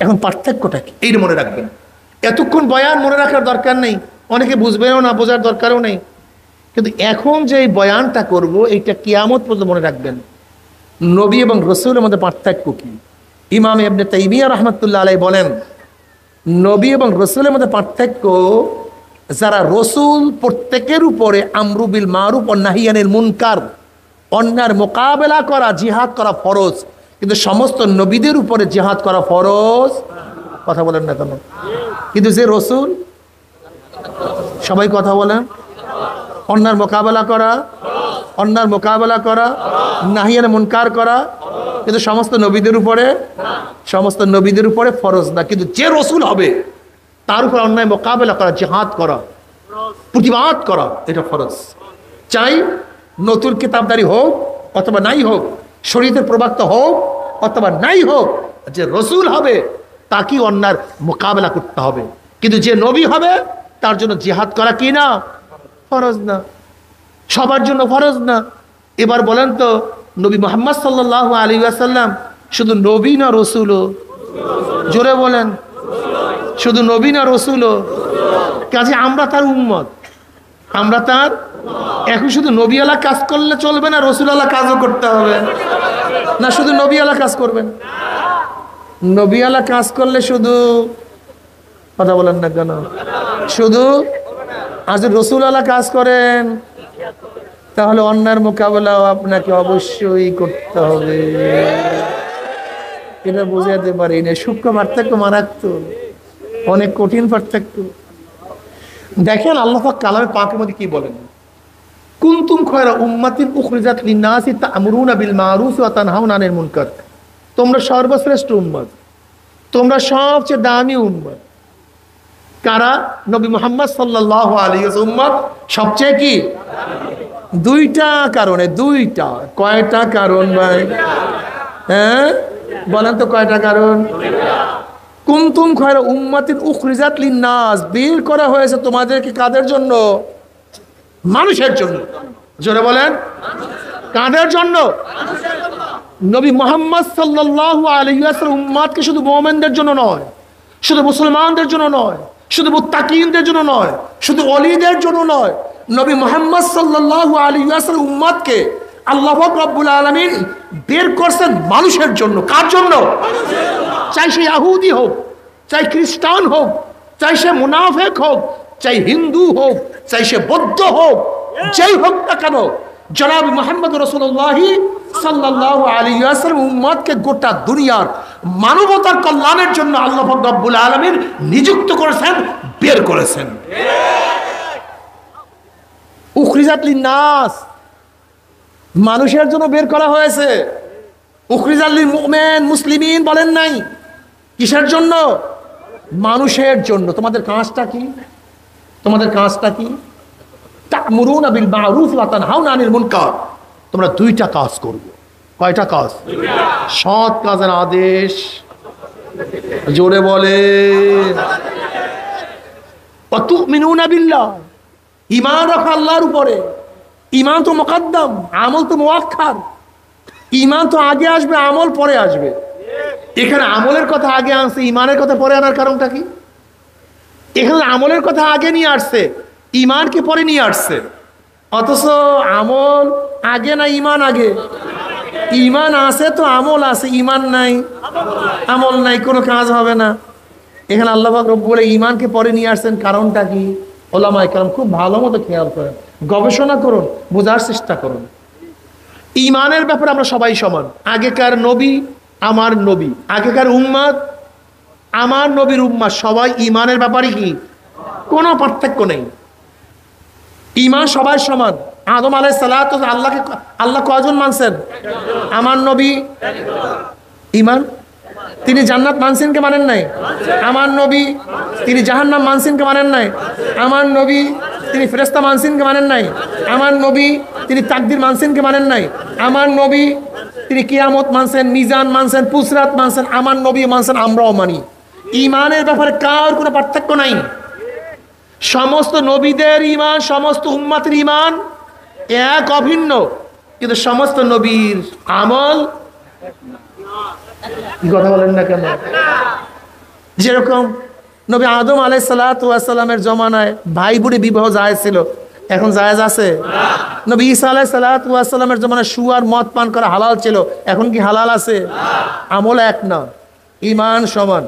এখন পার্থক্যটা কি? এইটা মনে রাখবেন। এতক্ষণ বয়ান মনে রাখার দরকার নেই, অনেকে বুঝবেও না, বোঝার দরকারও নেই, কিন্তু এখন যে এই বয়ানটা করব এইটা কিয়ামত পর্যন্ত মনে রাখবেন। নবী এবং রসুলের মধ্যে পার্থক্য কি? ইমাম ইবনে তাইমিয়া রাহমাতুল্লাহ আলাইহি বলেন, নবী এবং রসুলের মধ্যে পার্থক্য, যারা রসুল প্রত্যেকের উপরে আমরু বিল মারুফ ও নাহি আনিল মুনকার, অন্যায়ের মোকাবেলা করা, জিহাদ করা ফরজ, কিন্তু সমস্ত নবীদের উপরে জিহাদ করা ফরজ। কথা বলেন না কেন? কিন্তু যে রসুল, সবাই কথা বলেন, অন্যায়ের মোকাবেলা করা, নাহি আনিল মুনকার করা, কিন্তু সমস্ত নবীদের উপরে ফরজ না। কিন্তু যে রসুল হবে তার উপর অন্যায় মোকাবেলা করা, জিহাদ করা, প্রতিবাদ করা, এটা ফরজ। চাই নতুন কিতাবদারি হোক অথবা নাই হোক, শরীয়তের প্রবক্তা হোক অথবা নাই হোক, যে রসুল হবে তাকে অন্যায়ের মোকাবেলা করতে হবে। কিন্তু যে নবী হবে তার জন্য জিহাদ করা কি না? ফরজ না, সবার জন্য ফরজ না। এবার বলেন তো, নবী মুহাম্মদ সাল্লাল্লাহু আলাইহি ওয়াসাল্লাম শুধু নবী না রসুলও? জোরে বলেন, শুধু নবী না রসুলও? কাজে আমরা তার উম্মত, আমরা তার। এখন শুধু নবীওয়ালা কাজ করলে চলবে না, রসুলওয়ালা কাজও করতে হবে? না শুধু নবীওয়ালা কাজ করবেন? নবীওয়ালা কাজ করলে শুধু, কথা বলেন না কেন, শুধু আজ রসুলওয়ালা কাজ করেন তাহলে অন্যায়ের মোকাবেলাও আপনাকে অবশ্যই করতে হবে। এটা বুঝাতে পারি না, সূক্ষ্ম পার্থক্য মারাত্মক, অনেক কঠিন পার্থক্য। দেখেন আল্লাহ পাক কালামে পাকের মধ্যে কি বলেন? কুনতুম খায়রা উম্মাতিন উখরিজাত লিন-নাসি তা'মুরুনা বিল মারুফ ওয়া তানহাউনা আনিল মুনকার। তোমরা সর্বশ্রেষ্ঠ উম্মত, তোমরা সবচেয়ে দামি উম্মত, কারা? নবী মুহাম্মদ সাল্লাল্লাহু আলাইহি ওয়াসাল্লাম উম্মত সবচেয়ে কি? দুইটা কারণে। দুইটা। কয়টা কারণ ভাই? হ্যাঁ বলেন তো কয়টা কারণ? কুনতুম খায়রা উম্মাতিন উখরিজাত লিন-নাস, বের করা হয়েছে তোমাদেরকে কাদের জন্য? মানুষের জন্য। জোরে বলেন, কাদের জন্য? নবী মুহাম্মদ সাল্লাল্লাহু আলাইহি ওয়াসাল্লাম উম্মতকে শুধু মুমিনদের জন্য নয়, শুধু মুসলমানদের জন্য নয়, শুধু মুত্তাকিনদের জন্য নয়, শুধু ওলিদের জন্য নয়, নবী মুহাম্মদ সাল্লাল্লাহু আলাইহি ওয়াসাল্লাম উম্মতকে আল্লাহ পাক রব্বুল আলামিন বের করছেন মানুষের জন্য। কার জন্য? চাই সে ইহুদি হোক, চাই খ্রিস্টান হোক, চাই সে মুনাফিক হোক, চাই হিন্দু হোক, চাই সে বৌদ্ধ হোক, যেই হোক না কেন, জনাব মুহাম্মদ রাসূলুল্লাহ সাল্লাল্লাহু আলাইহি ওয়াসাল্লাম উম্মতকে গোটা দুনিয়ার মানবতার কল্যাণের জন্য আল্লাহ পাক রব্বুল আলামিন নিযুক্ত করেছেন, বের করেছেন। উখরিজাত লিন-নাস, মানুষের জন্য বের করা হয়েছে। উখরিজাত লিল মুমিন, মুসলিমিন বলেন নাই। কিসের জন্য? মানুষের জন্য। তোমাদের কাজটা কি? তোমাদের কাজটা কি? তা'মুরুনা বিল মা'রুফ ওয়া তানহাউনা আনিল মুনকার। তোমরা দুইটা কাজ করবে। কয়টা কাজ? সৎ কাজের আদেশ, জোরে বলে, ওয়া তু'মিনুনা বিল্লাহ, ঈমান রাখো আল্লাহর উপরে। ঈমান তো মুকদ্দম, আমল তো মুআক্খার। ঈমান তো আগে আসবে, আমল পরে আসবে। এখানে আমলের কথা আগে আনছে, ঈমানের কথা পরে আনার কারণটা কি? এখানে আমলের কথা আগে নিয়ে আসছে, ঈমানকে পরে নিয়ে আসছে। অথচ আমল আগে না ঈমান আগে? ঈমান আছে তো আমল আছে, ঈমান নাই, আমল নাই, কোনো কাজ হবে না। এখানে আল্লাহ পাক রব্বুল ঈমানকে পরে নিয়ে আসছেন, কারণটা কি? ওলামায়ে কেরাম খুব ভালো মতো খেয়াল করেন, গবেষণা করুন, বোঝার চেষ্টা করুন। ঈমানের ব্যাপারে আমরা সবাই সমান। আগেকার নবী, আমার নবী, আগেকার উম্মত, আমার নবীর উম্মত, সবাই ঈমানের ব্যাপারে কি কোনো পার্থক্য নেই। ঈমান সবাই সমান। আদম আলাইহিস সালাতু আল্লাহকে আল্লাহ কয়জন মানছেন? আমার নবী ঈমান। তিনি জান্নাত মানছেন কে মানেন নাই? আমার নবী। তিনি জাহান্নাম মানছেন কে মানেন নাই? আমার নবী। তিনি ফেরেশতা মানছেন কে মানেন নাই? আমার নবী। তিনি তাকদীর মানছেন কে মানেন নাই? আমার নবী। তিনি কিয়ামত মানছেন, মিজান মানছেন, পুসরাত মানছেন, আমার নবী মানছেন, আমরাও মানি। ঈমানের ব্যাপারে কার কোনো পার্থক্য নাই। সমস্ত নবীদের ঈমান, সমস্ত উম্মতের ঈমান এক, অভিন্ন, কিন্তু সমস্ত নবীর আমল কথা বলেন না কেন? যেরকম নবী আদম আলাইহিস সালাতু ওয়াস সালামের জমানায় ভাই বোনে বিবাহ জায়েজ ছিল, এখন জায়েজ আছে? নবী ঈসা আলাইহিস সালাতু ওয়াস সালামের জমানায় সুয়ার মদ পান করা হালাল ছিল, এখন কি হালাল আছে? আমল এক না, ঈমান সমান।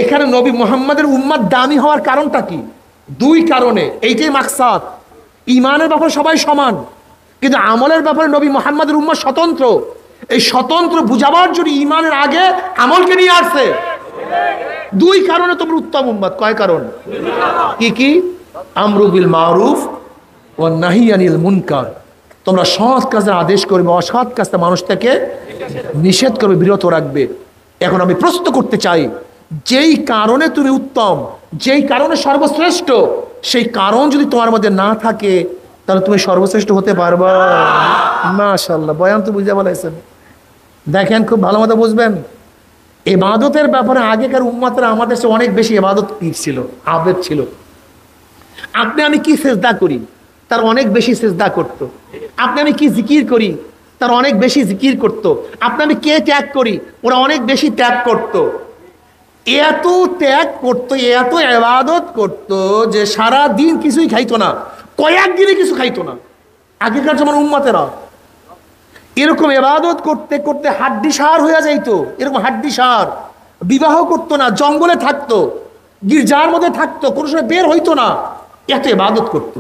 এখানে নবী মুহাম্মদের উম্মত দামি হওয়ার কারণটা কি? দুই কারণে, এইটাই মাকসাদ। ঈমানের ব্যাপারে সবাই সমান, কিন্তু আমলের ব্যাপারে নবী মুহাম্মদের উম্মত স্বতন্ত্র। এই স্বতন্ত্র বুঝাবার জন্য ঈমানের আগে আমলকে নিয়ে আসছে। দুই কারণে তোমরা উত্তম উম্মত। কয় কারণ? কি কি? আমরু বিল মারুফ ওয়া নাহি আনিল মুনকার। তোমরা সৎ কাজের আদেশ করবে, অসৎ কাজটা মানুষ থেকে নিষেধ করবে, বিরত রাখবে। এখন আমি প্রশ্ন করতে চাই, যেই কারণে তুমি উত্তম, যেই কারণে সর্বশ্রেষ্ঠ, সেই কারণ যদি তোমার মধ্যে না থাকে, তাহলে তুমি সর্বশ্রেষ্ঠ হতে পারবা? মাশাআল্লাহ, বয়ান তো বুঝে বলেছেন। দেখেন, খুব ভালো মতো বুঝবেন। ইবাদতের ব্যাপারে আগেকার উম্মতরা আমাদের চেয়ে অনেক বেশি ইবাদত ছিল, আবেদ ছিল। আপনি আমি কি সিজদা করি, তার অনেক বেশি সিজদা করত। আপনি আমি কি জিকির করি, তার অনেক বেশি জিকির করত। আপনি আমি কে ত্যাগ করি, ওরা অনেক বেশি ত্যাগ করত। এত ত্যাগ করতো, এত ইবাদত করতো যে সারা দিন কিছুই খাইতো না, কয়েকদিনে কিছু খাইতো না আগেকার যেমন উম্মতেরা। এরকম ইবাদত করতে করতে হাড্ডি সার হয়ে যাইতো। এরকম হাড্ডি সার, বিবাহ করতো না, জঙ্গলে থাকতো, গির্জার মধ্যে থাকতো, কোনো সময় বের হইতো না, এত ইবাদত করতো।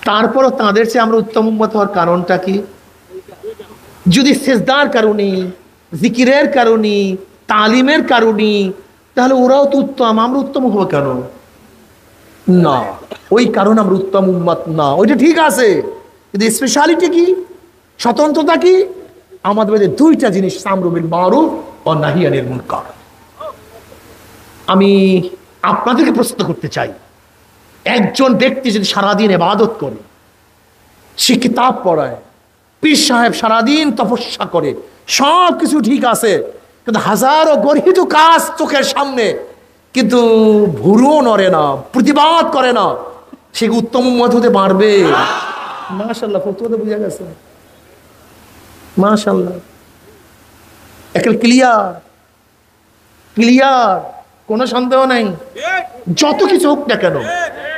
তারপরও তাদের চেয়ে আমরা উত্তম উম্মত হওয়ার কারণটা কি? যদি সেজদার কারণে, জিকিরের কারণে, তালিমের কারণে, তাহলে ওরাও তো উত্তম, আমরা উত্তম হবো কেন? না, ওই কারণে আমরা উত্তম উম্মত না। ওইটা ঠিক আছে, কিন্তু স্পেশালিটি কি, স্বতন্ত্রতা কি? আমাদের মধ্যে দুইটা জিনিস, আমরু বিল মারুফ ওয়া নাহি আনিল মুনকার। আমি আপনাদেরকে প্রশ্ন করতে চাই, একজন ব্যক্তি যদি সারাদিন ইবাদত করে, সে কিতাব পড়ায়, পীর সাহেব সারাদিন তপস্যা করে, সব কিছু ঠিক আছে, কিন্তু হাজারো গর্হিত কাজ চোখের সামনে, কিন্তু ভুরুও নড়ে না, প্রতিবাদ করে না, সে উত্তম উম্মত হতে পারবে? মাশাআল্লাহ, ফতোয়াতে বুঝা গেছে। মাশাআল্লাহ, একেবারে ক্লিয়ার ক্লিয়ার, কোনো সন্দেহ নাই। যত কিছু হোক না কেন,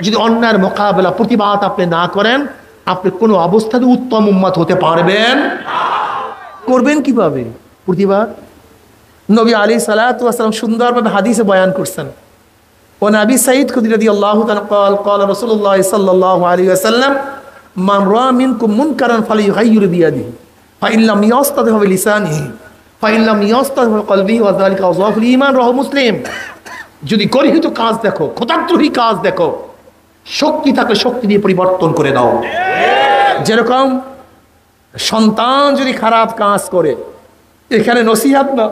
যদি অন্যায়ের মোকাবেলা, প্রতিবাদ আপনি না করেন, আপনি কোনো অবস্থাতে উত্তম উম্মত হতে পারবেন? করবেন কিভাবে প্রতিবাদ? নবী আলাইহিস সালাতু ওয়াস সালাম সুন্দরভাবে হাদিসে বয়ান করছেন। ও নবী সাইদ খুদরি রাদিয়াল্লাহু তাআলা قال قال رسول الله صلى الله عليه وسلم من راى منكم منكرا فليغير بيده فإن لم يستطع بلسانه فإن لم يستطع بقلبه وذلك أضعف الإيمان رواه মুসলিম। যদি গর্হিত কাজ দেখো, ক্ষতাদ্রোহী কাজ দেখো, শক্তি থাকলে শক্তি দিয়ে পরিবর্তন করে দাও। যেরকম সন্তান যদি খারাপ কাজ করে, এখানে নসিহত না,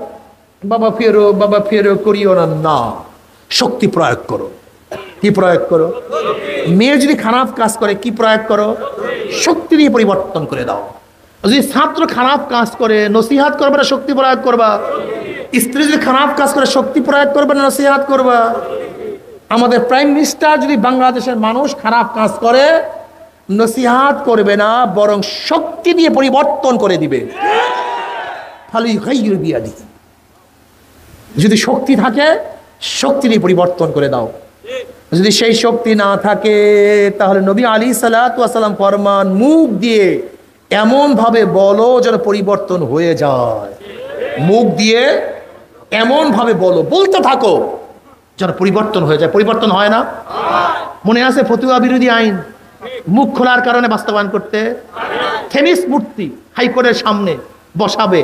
বাবা ফেরো করিও না, না, শক্তি প্রয়োগ করো। কি প্রয়োগ করো? মেয়ে যদি খারাপ কাজ করে, কি প্রয়োগ করো? শক্তি দিয়ে পরিবর্তন করে দাও। যদি ছাত্র খারাপ কাজ করে, নসিহত করবে না শক্তি প্রয়োগ করবা? স্ত্রী যদি খারাপ কাজ করে, শক্তি প্রয়োগ করবে না নসিহত করবা? আমাদের প্রাইম মিনিস্টার যদি বাংলাদেশের মানুষ খারাপ কাজ করে, নসিহত করবে না, বরং শক্তি দিয়ে পরিবর্তন করে দিবে। ফালইগাইয়ির বিয়াদিহি, যদি শক্তি থাকে শক্তি দিয়ে পরিবর্তন করে দাও। যদি সেই শক্তি না থাকে, তাহলে নবী আলাইহিস সালাতু ওয়াস সালাম ফরমান, মুখ দিয়ে এমন ভাবে বলো যেন পরিবর্তন হয়ে যায়। মুখ দিয়ে এমন ভাবে বলো, বলতে থাকো যেন পরিবর্তন হয়ে যায়। পরিবর্তন হয় না? মনে আছে ফতুয়া বিরোধী আইন মুখ খোলার কারণে বাস্তবায়ন করতে? থেমিস মূর্তি হাইকোর্টের সামনে বসাবে,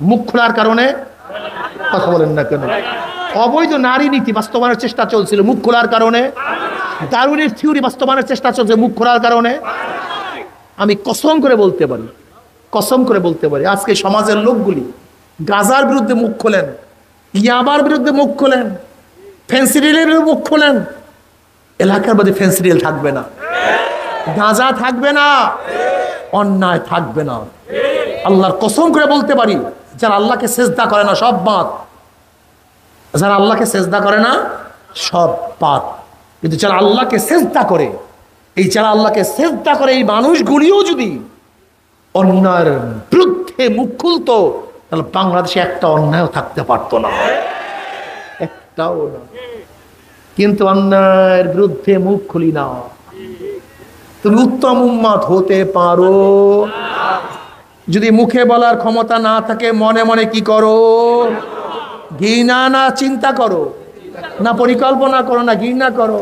মুখ খোলার কারণে। কথা বলেন না কেন? অবৈধ নারী নীতি বাস্তবায়নের চেষ্টা চলছিল, মুখ খোলার কারণে। দারুণের থিওরি বাস্তবায়নের চেষ্টা চলছে, মুখ খোলার কারণে। আমি কসম করে বলতে পারি, আজকে সমাজের লোকগুলি গাজার বিরুদ্ধে মুখ খোলেন, ইয়াবার বিরুদ্ধে মুখ খোলেন, ফেন্সিডিলের মুখ খোলেন, এলাকার মধ্যে ফেন্সিডিল থাকবে না, গাঁজা থাকবে না, অন্যায় থাকবে না। আল্লাহর কসম করে বলতে পারি, যারা আল্লাহকে সেজদা করে না সব বাদ, যারা আল্লাহকে সেজদা করে না সব বাদ। কিন্তু যারা আল্লাহকে সেজদা করে, যারা আল্লাহকে সেজদা করে, এই মানুষগুলিও যদি অন্যায়ের বিরুদ্ধে মুখ খুলতো, তাহলে বাংলাদেশে একটা অন্যায়ও থাকতে পারতো না, একটাও না। কিন্তু অন্যায়ের বিরুদ্ধে মুখ খুলি না। তুমি উত্তম উম্মত হতে পারো যদি মুখে বলার ক্ষমতা না থাকে, মনে মনে কি করো? ঘৃণা না চিন্তা করো, না পরিকল্পনা করো, না ঘৃণা করো।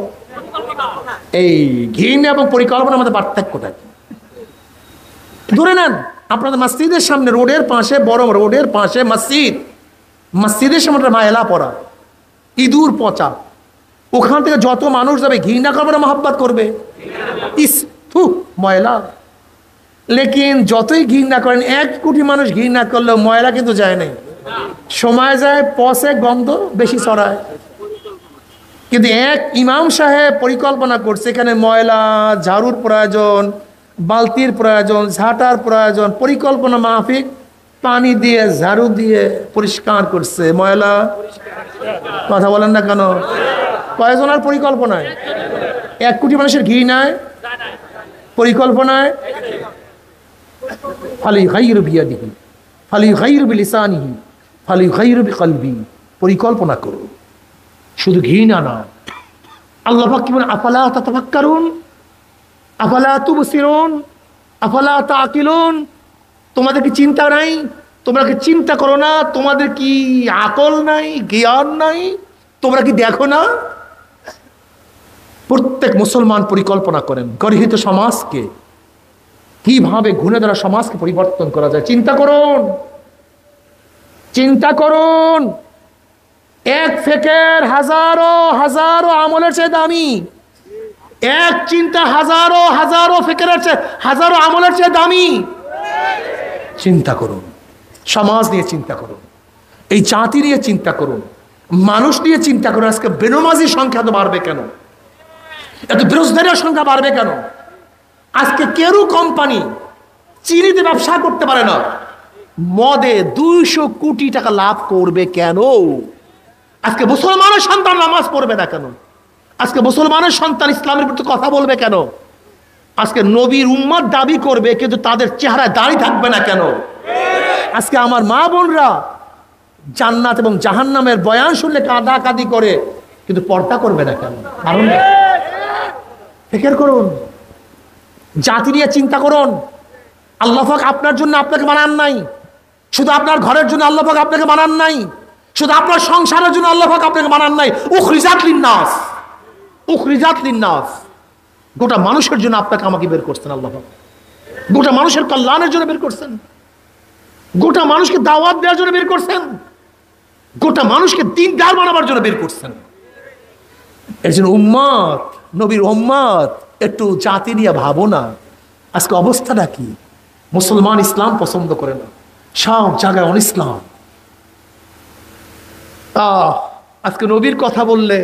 এই ঘৃণা এবং পরিকল্পনার মধ্যে পার্থক্যটা কি? ধরে নেন আপনাদের মসজিদের সামনে, রোডের পাশে, বড় রোডের পাশে মসজিদ, মসজিদের সামনে মায়লা পড়া, ইঁদুর পচা, ওখান থেকে যত মানুষ যাবে ঘৃণা করবে না মহব্বত করবে? ইস থু ময়লা। লেকিন যতই ঘৃণা করেন, 1 কোটি মানুষ ঘৃণা করলেও ময়লা কিন্তু যায় নাই। সময় যায়, পচে, গন্ধ বেশি ছড়ায়। কিন্তু এক ইমাম সাহেব পরিকল্পনা করছে, এখানে ময়লা, ঝাড়ুর প্রয়োজন, বালতির প্রয়োজন, ঝাঁটার প্রয়োজন, পরিকল্পনা মাফিক পানি দিয়ে, ঝাড়ু দিয়ে পরিষ্কার করছে ময়লা। কথা বলেন না কেন? কয়জনের পরিকল্পনায়? 1 কোটি মানুষের ঘৃণায়, পরিকল্পনায়। ফালইগাইয়ির বিয়াদিহি ফালইগাইয়ির বিলিসানিহি ফালইগাইয়ির বিকলবিহি, পরিকল্পনা করো, শুধু ঘৃণা না। আল্লাহ পাক কি বলেন? আফালা তাতাফাক্কারুন আফালা তুবসিরুন আফালা তাকিলুন, তোমাদের কি চিন্তা নাই? তোমরা কি চিন্তা করো না? তোমাদের কি আকল নাই, জ্ঞান নাই? তোমরা কি দেখো না? প্রত্যেক মুসলমান পরিকল্পনা করেন গর্হিত সমাজকে কিভাবে ঘুরে ধরা সমাজকে পরিবর্তন করা যায়। চিন্তা করুন, চিন্তা করুন। এক ফেকের হাজারো হাজারো আমলের চেয়ে দামি, এক চিন্তা হাজারো হাজারো ফেকের চেয়ে, হাজারো আমলের চেয়ে দামি। চিন্তা করুন, সমাজ নিয়ে চিন্তা করুন, এই জাতি নিয়ে চিন্তা করুন, মানুষ নিয়ে চিন্তা করে আজকে বেনমাজির সংখ্যা তো বাড়বে কেন, এত বেরোজগারের সংখ্যা বাড়বে কেন? আজকে কেরু কোম্পানি চিনিতে ব্যবসা করতে পারে না, মদে 200 কোটি টাকা লাভ করবে কেন? আজকে মুসলমানের সন্তান নামাজ পড়বে না কেন? আজকে মুসলমানের সন্তান ইসলামের প্রতি কথা বলবে কেন? আজকে নবীর উম্মত দাবি করবে কিন্তু তাদের চেহারায় দাড়ি থাকবে না কেন? আজকে আমার মা বোনরা জান্নাত এবং জাহান্নামের বয়ান শুনলে কাঁদাকাঁদি করে কিন্তু পর্দা করবে না কেন? কারণ ফিকির করুন, জাতি নিয়ে চিন্তা করুন। আল্লাহ পাক আপনার জন্য আপনাকে বানান নাই, শুধু আপনার ঘরের জন্য আল্লাহ পাক আপনাকে বানান নাই, শুধু আপনার সংসারের জন্য আল্লাহ পাক আপনাকে বানান নাই। উখরিজাত লিন্নাস, উখরিজাত লিন্নাস, গোটা মানুষের জন্য আপনাকে আমাকে বের করছেন আল্লাহ পাক, গোটা মানুষের কল্যাণের জন্য বের করছেন, গোটা মানুষকে দাওয়াত দেওয়ার জন্য বের করছেন, গোটা মানুষকে দ্বীনদার বানাবার জন্য বের করছেন। এর জন্য উম্মত, নবীর উম্মত একটু জাতি নিয়ে ভাবো না। আজকে অবস্থাটা কি? মুসলমান ইসলাম পছন্দ করে না, সব জায়গায় অনিসলাম। আজকে নবীর কথা বললে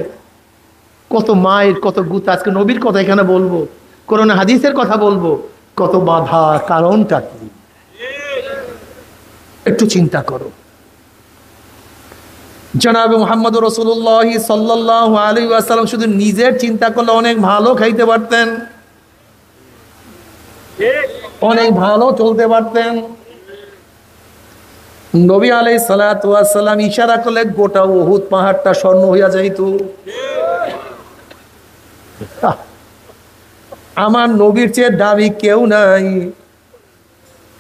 কত মায়ের কত গুতা, আজকে নবীর কথা এখানে বলবো, কোরআন হাদিসের কথা বলবো, কত বাধা। কারণটা কি? একটু চিন্তা করো। জনাবে মুহাম্মদ রাসূলুল্লাহ সাল্লাল্লাহু আলাইহি ওয়াসাল্লাম শুধু নিজের চিন্তা করলে অনেক ভালো খাইতে পারতেন, অনেক ভালো চলতে পারতেন। নবী আলাইহিস সালাতু ওয়াস সালাম ইশারা করলে গোটা উহুদ পাহাড়টা স্বর্ণ হইয়া যাইত। আমার নবীর চেয়ে দামি কেউ নাই,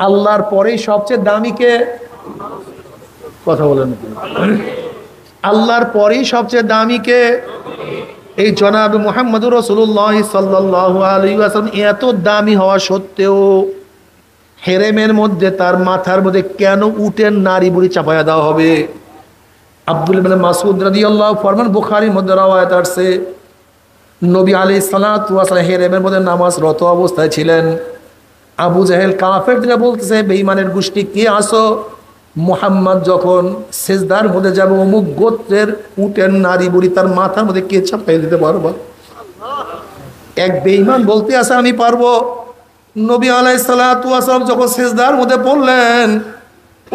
আল্লাহর পরেই সবচেয়ে দামি কে? কথা বলেন, আল্লাহর পরেই সবচেয়ে দামি কে? এই জনাব মুহাম্মদুর রাসূলুল্লাহ সাল্লাল্লাহু আলাইহি ওয়াসাল্লাম এত দামি হওয়া সত্ত্বেও হেরেমের মধ্যে তার মাথার মধ্যে কেন উটের নারী বুড়ি চাপায়া দেওয়া হবে? আব্দুল্লাহ ইবনে মাসউদ রাদিয়াল্লাহু ফরমান, বুখারীর মধ্যে রওয়ায়াত আছে, নবী আলাইহিস সালাতু ওয়াস সালাম হেরেমের মধ্যে নামাজরত অবস্থায় ছিলেন। আবু জাহেল কাফেররা বলতেছে, বেঈমানের গোষ্ঠী কে আসো, মুহাম্মদ যখন সিজদার মধ্যে যাবে অমুক গোত্রের উটের নারী বুড়ি তার মাথার মধ্যে কে চাপাই দিতে পারবা? এক বেঈমান বলতে আছে আমি পারবো। নবী আলাইহিস সালাতু ওয়াস সালাম যখন সিজদার মধ্যে পড়লেন,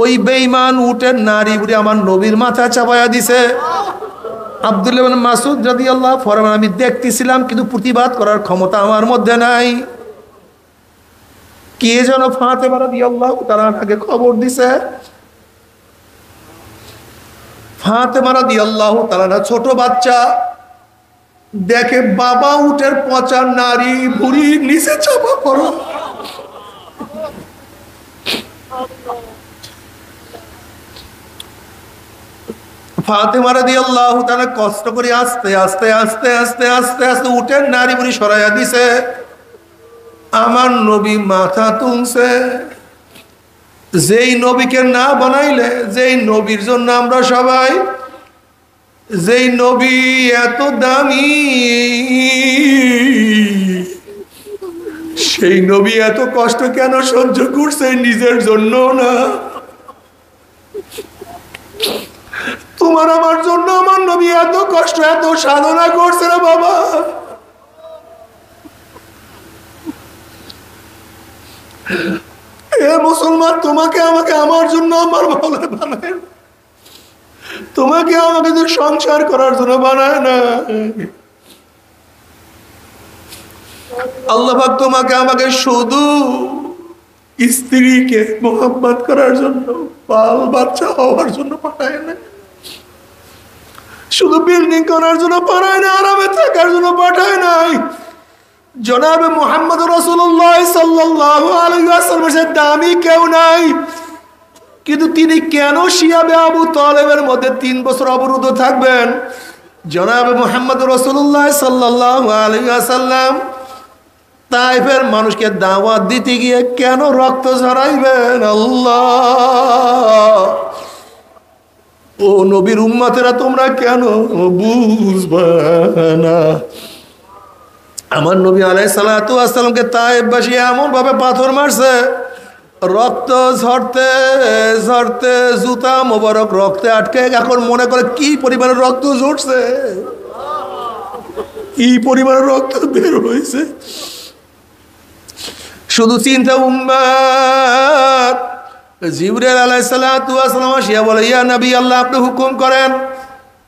ওই বেঈমান উটের নারী বুড়ি আমার নবীর মাথা চাপায়া দিছে। আব্দুল্লাহ ইবনে মাসউদ রাদিয়াল্লাহু ফরমান, আমি দেখতেছিলাম কিন্তু প্রতিবাদ করার ক্ষমতা আমার মধ্যে নাই। কে যেন ফাতেমা রাদিয়াল্লাহু তাআলা আগে খবর দিছে। ফাতেমা রাদিয়াল্লাহু তাআলা ছোট বাচ্চা, দেখে বাবা উটের পচা নারী বুড়ি নিচে চাপা পড়া। ফাতেমা রাদিয়াল্লাহু তাআলা কষ্ট করে আস্তে আস্তে আস্তে আস্তে আস্তে আস্তে উটের নারী বুড়ি সরাইয়া দিছে। আমার নবী মাথা তুলছে। যেই নবীকে না বানাইলে, যেই নবীর জন্য আমরা সবাই, যেই নবী এত দামি, সেই নবী এত কষ্ট কেন সহ্য করছে? নিজের জন্য না, তোমার আমার জন্য আমার নবী এত কষ্ট এত সাধনা করছে না বাবা। এ মুসলমান, তোমাকে আমাকে আমার জন্য আমার ভালো বানায়, তোমাকে আমাকে তো সংসার করার জন্য বানায় না। আল্লাহ পাক তোমাকে আমাকে শুধু স্ত্রীকে মোহাব্বত করার জন্য, বাল বাচ্চা হওয়ার জন্য পাঠায় না, শুধু বিল্ডিং করার জন্য পাঠায় না, আরামে থাকার জন্য পাঠায় নাই। জনাবে মুহাম্মদ রাসূলুল্লাহ সাল্লাল্লাহু আলাইহি ওয়াসাল্লামের দামি কেউ নাই, কিন্তু তিনি কেন শিয়াবে আবু তালেবের মধ্যে 3 বছর অবরুদ্ধ থাকবেন? জনাবে মুহাম্মদ রাসূলুল্লাহ সাল্লাল্লাহু আলাইহি ওয়াসাল্লাম তায়েফের মানুষকে দাওয়াত দিতে গিয়ে কেন রক্ত ঝরাইবেন? আল্লাহ, ও নবীর উম্মতেরা তোমরা কেন বুঝবে না? আমার নবী আলাইহিস সালাতু ওয়াস সালামকে তায়েফবাসী এমন ভাবে পাথর মারছে, রক্ত ঝরতে ঝরতে জুতা মোবারক রক্তে আটকে, এখন মনে করে কি পরিমাণের রক্ত ঝরছে, কি পরিমাণের রক্ত বের হয়েছে। শুধু চিন্তা উম্মত। জিবরাইল আলাইহিস সালাতু ওয়াস সালাম আসিয়া বলে, ইয়া নবী আল্লাহ, আপনি হুকুম করেন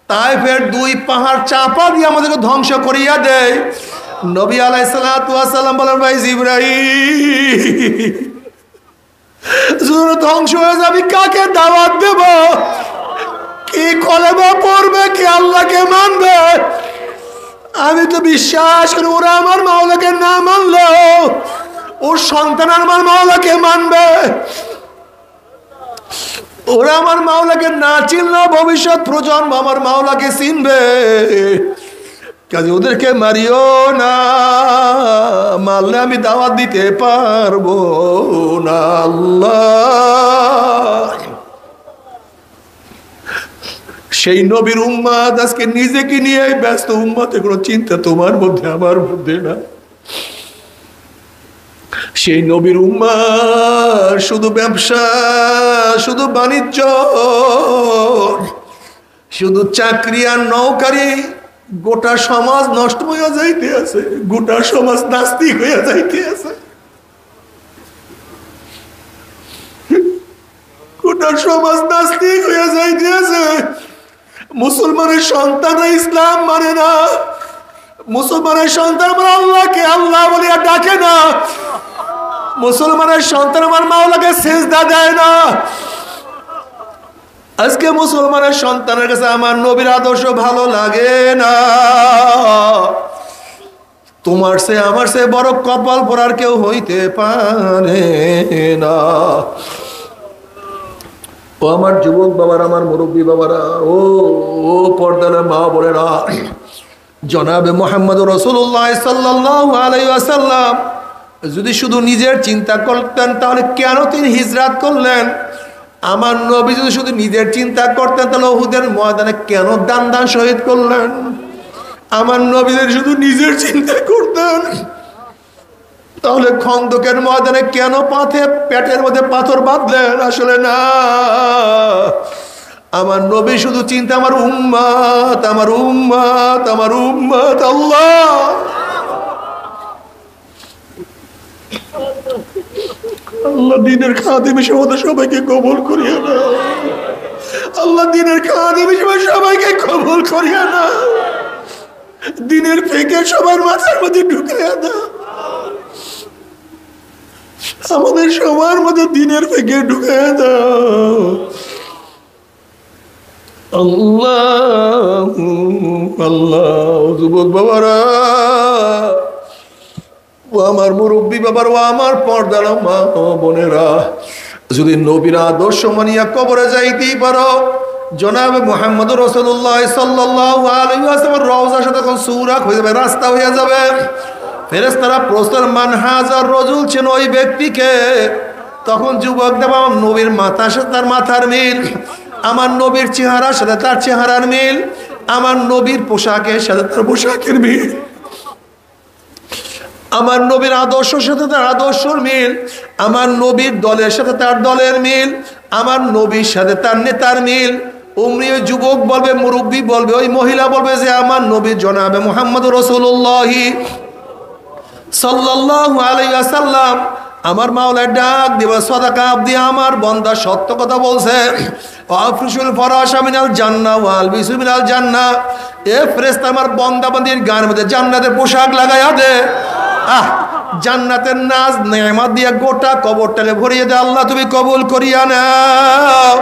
তায়েফের 2 পাহাড় চাপা দিয়ে আমাদেরকে ধ্বংস করিয়া দেয়। নবী আলাইহিস সালাতু ওয়াস সালাম বলেন, ভাই জিবরাইল, ধ্বংস হয়ে যাবি, কাকে দাওয়াত দেব, কি কলেমা পড়বে, কি আল্লাহকে মানবে? আমি তো বিশ্বাস করি ওরা আমার মাওলাকে না মানলেও ওর সন্তান আমার মাওলাকে মানবে। ওরা আমার মাওলাকে না চিনলেও ভবিষ্যৎ প্রজন্ম আমার মাওলাকে চিনবে। কাজে ওদেরকে মারিও না, মারলে আমি দাওয়াত দিতে পারবো না। আল্লাহ, সেই নবীর উম্মত আজকে নিজেকে নিয়ে ব্যস্ত। উম্মতের কোনো চিন্তা তোমার মধ্যে আমার মধ্যে না। সেই নবীর উম্মত শুধু ব্যবসা, শুধু বাণিজ্য, শুধু চাকরি আর নৌকারি, গোটা সমাজ নষ্ট হইয়া যাইতে আছে, গোটা সমাজ নাস্তিক হইয়া যাইতে আছে, গোটা সমাজ নাস্তিক হইয়া যাইতে আছে। মুসলমানের সন্তানরা ইসলাম মানে না, মুসলমানের সন্তান আমার আল্লাহকে আল্লাহ বলিয়া ডাকে না, মুসলমানের সন্তান আমার মাওলাকে সিজদা দেয় না। আজকে মুসলমানের সন্তানের কাছে আমার নবীর আদর্শ ভালো লাগে না। তোমার সে আমার সে বড় কপাল পরার কেউ হইতে পারে না। ও আমার যুবক বাবারা, আমার মুরব্বী বাবারা, ও ও পর্দার মা বোনেরা, জনাবে মুহাম্মদ রাসূলুল্লাহ সাল্লাল্লাহু আলাইহি ওয়াসাল্লাম যদি শুধু নিজের চিন্তা করতেন তাহলে কেন তিনি হিজরত করলেন? আমার নবী যদি শুধু নিজের চিন্তা করতেন তাহলে উহুদের ময়দানে কেন দান দান শহীদ করলেন? আমার নবী যদি শুধু নিজের চিন্তা করতেন তাহলে খন্দকের ময়দানে কেন পেটের মধ্যে পাথর বাঁধলেন? আসলে না, আমার নবী শুধু চিন্তা আমার উম্মত, আমার উম্মত, আমার উম্মত। আল্লাহ, আল্লাহ দিনের খাদেম হিসেবে সবাইকে কবুল করিয়া না। আল্লাহ দিনের খাদেম হিসেবে সবাইকে কবুল করিয়া না। দিনের ফেকে সবার মাথার মধ্যে ঢুকাইয়া দাও। আমাদের সবার মধ্যে দিনের ফেকে ঢুকাইয়া দাও। আল্লাহ আল্লাহ। যুবক বাবারা, ও আমার মুরব্বী বাবার, ও আমার পর্দার মা বোনেরা, যদি নবীর আদর্শ মানিয়া কবরে যাইতেই পারো, জনাবে মুহাম্মদ রাসূলুল্লাহ সাল্লাল্লাহু আলাইহি ওয়াসাল্লাম রওজার সাথে তখন সুরাক হয়ে যাবে, রাস্তা হয়ে যাবে। ফেরেশতারা প্রশ্ন মান হাজার রজুল ছিল ওই ব্যক্তিকে। তখন যুবক দেব আমার নবীর মাথার সাথে তার মাথার মিল, আমার নবীর চেহারার সাথে তার চেহারার মিল, আমার নবীর পোশাকের সাথে তার পোশাকের মিল, আমার নবীর আদর্শের সাথে তার আদর্শের মিল, আমার নবীর দলের সাথে তার দলের মিল, আমার নবীর সাথে তার নেতার মিল। উমরি ওই যুবক বলবে, মুরব্বী বলবে, ওই মহিলা বলবে যে আমার নবী জনাবে মুহাম্মদ রাসূলুল্লাহ সাল্লাল্লাহু আলাইহি ওয়াসাল্লাম আমার মাওলার ডাক দিবা, সাদাকা আবদি, আমার বান্দা সত্য কথা বলছে। আফরিশুল ফরাশা মিনাল জান্নাহ ওয়া আলবিসু মিনাল জান্নাহ, এ ফেরেশতা আমার বান্দা বান্দির গায়ের মধ্যে জান্নাতের পোশাক লাগাইয়া দে। জান্নাতের নাজ নেয়ামত দিয়ে গোটা কবরটালে ভরিয়ে দে। আল্লাহ তুমি কবুল করিয়া নাও।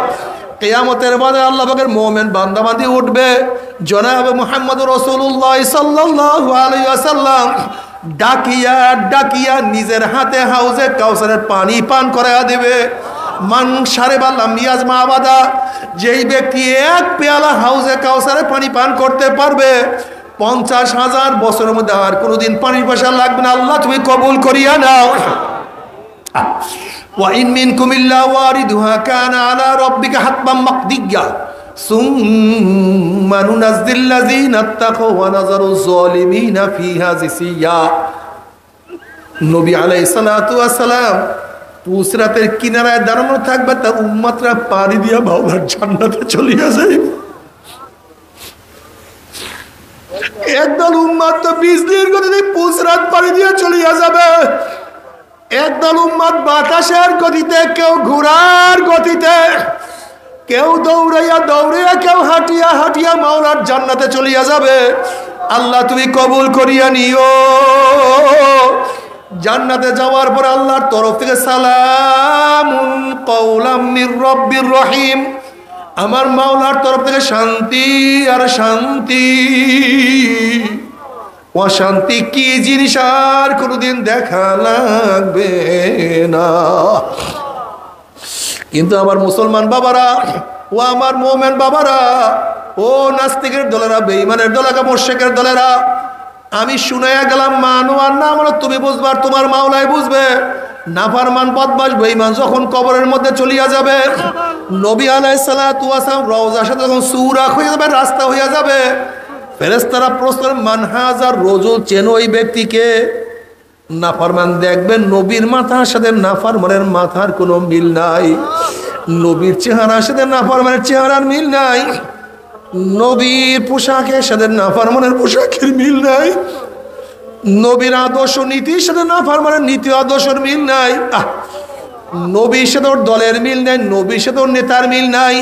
কিয়ামতের মাঠে আল্লাহ পাকের মুমিন বান্দা বান্দি উঠবে, জনাবে মুহাম্মদ রাসূলুল্লাহ সাল্লাল্লাহু আলাইহি ওয়াসাল্লাম ডাকিয়া ডাকিয়া নিজের হাতে হাউজে কাউসারের পানি পান করাইয়া দিবে। মান শারিবা লাম ইয়াজমা আবাদা, যেই ব্যক্তি এক পেয়ালা হাউজে কাউসারের পানি পান করতে পারবে 50,000 বছরের মধ্যে আর কোনোদিন পানির পয়সা লাগবে না। আল্লাহ তুমি কবুল করিয়া নাও। ওয়া ইন মিনকুম ইল্লা ওয়ারিদুহা কানা আলা রাব্বিকা হাতমান মাকদিয়্যা সুম্মা নুনাজ্জিল লাযিনা তাকাউ ওয়া নাযারু যালিমিনা ফিহা জিসিয়া। নবী আলাইহিস সালাতু ওয়াস সালাম পুসরাতের কিনারায় দাঁড়ানো থাকবে, তার উম্মতরা পাড়ি দিয়া মাওলার জান্নাতে চলিয়া যাইবে। একদল উম্মত তো বিজলির গতিতে পুসরাত পাড়ি দিয়া চলিয়া যাবে, একদল উম্মত বাতাসের গতিতে, কেউ ঘোড়ার গতিতে, কেউ দৌড়াইয়া দৌড়াইয়া, কেউ হাঁটিয়া হাঁটিয়া মাওলার জান্নাতে চলিয়া যাবে। আল্লাহ তুমি কবুল করিয়া নিও। জান্নাতে যাওয়ার পর আল্লাহর তরফ থেকে সালামুন কওলাম মির রব্বির রহিম, আমার মাওলার তরফ থেকে শান্তি আর শান্তি। অশান্তি কি জিনিস আর কোনোদিন দেখা লাগবে না। কিন্তু আমার মুসলমান বাবারা, ও আমার মোমেন বাবারা, ও নাস্তিকের দলেরা, বেঈমানের দলেরা, মুশরিকের দলেরা, আমি শুনাইয়া গেলাম, মানো আর না মানো তুমি বুঝবে, আর তোমার মাওলাই বুঝবে। নাফরমান বদমাশ বেঈমান যখন কবরের মধ্যে চলিয়া যাবে, নবী আলাইহিস সালাতু ওয়াস সালাম রওজার সাথে যখন সুরাখ হয়ে যাবে, রাস্তা হইয়া যাবে, ফেরেশতারা প্রশ্ন মানহাজার রজুল, চেনো ওই ব্যক্তিকে? নাফরমান দেখবেন নবীর মাথার সাথে নাফরমানের মাথার কোনো মিল নাই, নবীর চেহারার সাথে নাফরমানের চেহারার মিল নাই, নবীর পোশাকের সাথে নাফরমানের পোশাকের মিল নাই, নবীর আদর্শ নীতির সাথে নাফরমানের নীতি আদর্শের মিল নাই, নবীর সাথে ওর দলের মিল নাই, নবীর সাথে ওর নেতার মিল নাই।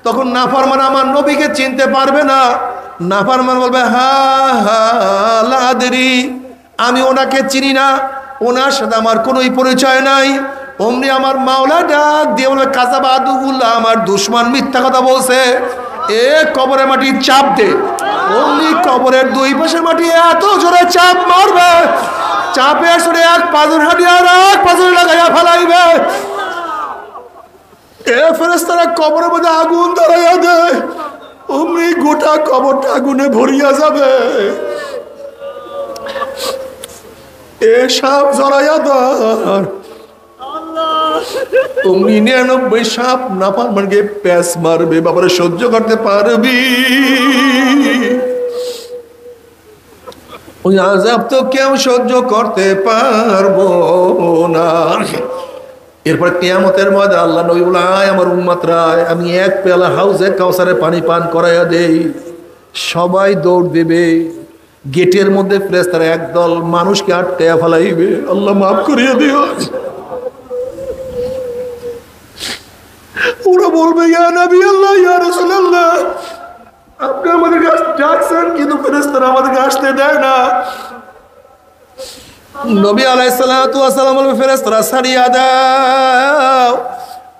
তখন নাফরমান আমার নবীকে চিনতে পারবে না। নাফরমান বলবে, হা হা লা আদরি, আমি ওনাকে চিনি না, ওনার সাথে আমার কোনোই পরিচয় নাই। অমনি আমার মাওলা ডাক দিয়ে বলবে, কাযাবা আদুউল্লাহ, আমার দুশমন মিথ্যা কথা বলছে, এ কবরে মাটি চাপ দে। অমনি কবরের দুই পাশের মাটি এত জোরে চাপ মারবে, চাপে সরে এক পাথর হাঁটিয়ে আর এক পাথর লাগাইয়া ফেলাইবে। এ ফেরেশতারা কবরের মধ্যে আগুন ধরাইয়া দেয়, অমনি গোটা কবরটা আগুনে ভরিয়া যাবে। এ সাপ জড়াইয়া ধর, অমনি 99 সাপ নাফরমানকে প্যাঁচ মারবে। বাবারে সহ্য করতে পারবি? ওই আযাব তো কেউ সহ্য করতে পারবো না। এরপর কিয়ামতের ময়দানে আল্লাহ নবী বলে, আয় আমার উম্মতরা, আমি এক পেয়ালা হাউজে কাউসারে পানি পান করাইয়া দেই। সবাই দৌড় দেবে, গেটের মধ্যে ফেরেশতারা একদল মানুষকে আটকাইয়া ফেলাইবে, আল্লাহ মাফ করিয়া দিও। ওরা বলবে, ইয়া নবী আল্লাহ, ইয়া রাসূলুল্লাহ, আপনি আমাদের কাছে ডাকছেন, কিন্তু ফেরেশতারা আমাদেরকে আসতে দেয় না। নবী আলাইহিস সালাতু ওয়াস সালাম বলবে, ফেরেশতারা ছাড়িয়া দাও,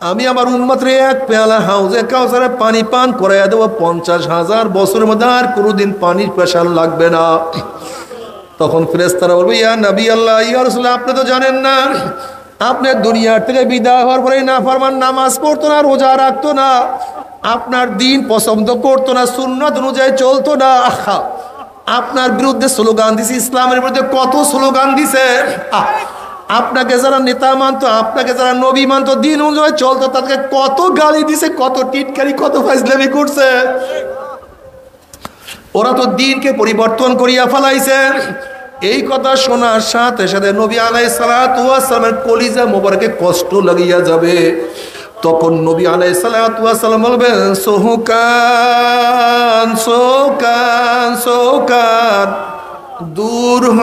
আমি আমার উম্মতরে এক পেয়ালা হাউজে কাউসারে পানি পান করাইয়া দেব, 50,000 বছরের মধ্যে আর কোনোদিন পানির পেশাল লাগবে না। তখন ফেরেশতারা বলবে, ইয়া নবী আল্লাহ, ইয়া রাসূলুল্লাহ, আপনি তো জানেন না, আপনি দুনিয়ার থেকে বিদায় হওয়ার পরে নাফরমান নামাজ পড়তো না, রোজা রাখতো না, আপনার দিন পছন্দ করতো না, সুন্নাত অনুযায়ী চলতো না, আপনার বিরুদ্ধে স্লোগান দিছে, ইসলামের বিরুদ্ধে কত স্লোগান দিছে। আপনাকে যারা নেতা মানতো, আপনাকে যারা নবী মানতো, দিন অনুযায়ী চলতো, তাদেরকে কত গালি দিছে, কত টিটকারি, কত ফাজলামি করছে। ওরা তো দিনকে পরিবর্তন করিয়া ফেলাইছে। এই কথা শোনার সাথে সাথে নবী আলাইহিস সালাতু ওয়াস সালামের কলিজা মোবারকে কষ্ট লাগিয়া যাবে। তখন নবী আলাইহিস সালাতু ওয়াস সালাম বলবেন, সোহকান সোহকান সোহকান, দূর হ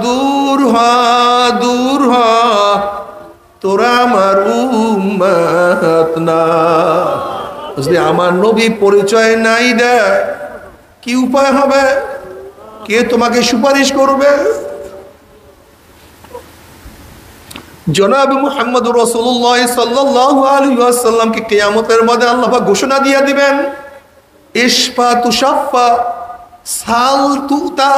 দূর হ দূর হ, তোরা আমার উম্মত না। যদি আমার নবী পরিচয় নাই দেয়, কি উপায় হবে? কে তোমাকে সুপারিশ করবে? জনাব মুহাম্মদুর রাসূলুল্লাহ সাল্লাল্লাহু আলাইহি ওয়াসাল্লামকে কিয়ামতের মধ্যে আল্লাহ পাক ঘোষণা দিয়ে দিবেন, ইশফা তুশাফা সাল তুতা।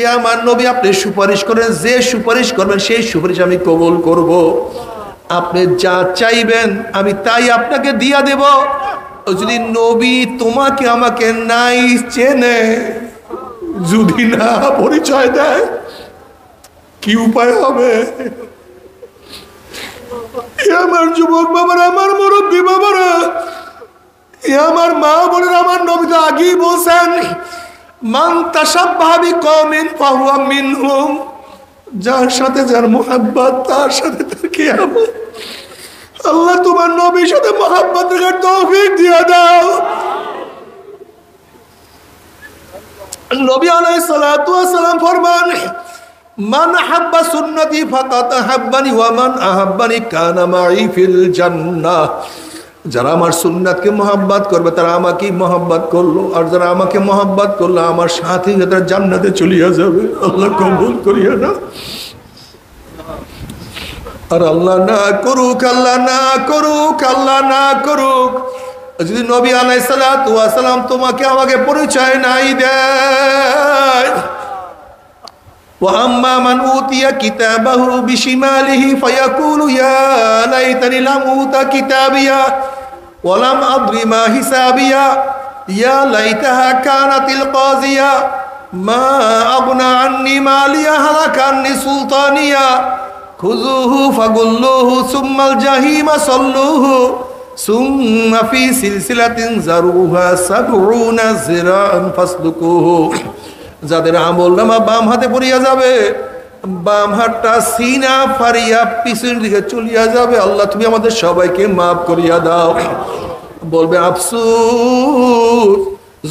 এ আমার নবী, আপনি সুপারিশ করেন, যে সুপারিশ করবেন সেই সুপারিশ আমি কবুল করব। আপনি যা চাইবেন আমি তাই আপনাকে দিয়া দেব। যদি নবী তোমাকে আমাকে নাই চেনে, যদি না পরিচয় দেয়, কি উপায় হবে? আমার যুবক বাবারা, আমার মুরব্বী বাবারা, আমার মা বোনেরা, আমার নবী তো আগেই বলছেন, মান তাশাব্বাহা বিকওমিন ফাহুয়া মিনহুম। যার সাথে যার মোহাব্বত তার সাথে তার কিয়ামত। আল্লাহ তোমার নবীর সাথে মোহাব্বত রাখার তৌফিক দিয়ে দাও। নবী আলাইহিস সালাতু ওয়াস সালাম ফরমান, মান আহাব্বা সুন্নতি ফাকাদ আহাব্বানি ওয়া মান আহাব্বানি কানা মাই ফিল জান্নাহ। যারা আমার সুন্নাতকে মোহাব্বত করবে তারা আমাকেই মোহাব্বত করলো, আর যারা আমাকে মোহাব্বত করলো আমার সাথে তারা জান্নাতে চলিয়া যাবে। আল্লাহ কবুল করিয়া না। আর আল্লাহ না করুক, আল্লাহ না করুক, আল্লাহ না করুক, যদি নবী আলাইহিস সালাতু ওয়াস সালাম তোমাকে আমাকে পরিচয় নাই দেয়। وأما من أوتي كتابه بشماله فيقول يا ليتني لم أوت كتابيا ولم أدر ما حسابيا يا ليتها كانت القاضية ما أغنى عني ماليا هلك عني سلطانيا خذوه فغلوه ثم الجحيم صلوه ثم في سلسلة ذرعها 70 ذراعا فاسلكوه। যাদের আমল নামা বাম হাতে পড়িয়া যাবে, বাম হাতটা সিনা ফারিয়া পিছনের দিকে চলিয়া যাবে। আল্লাহ তুমি আমাদের সবাইকে মাফ করিয়া দাও। বলবে আফসোস,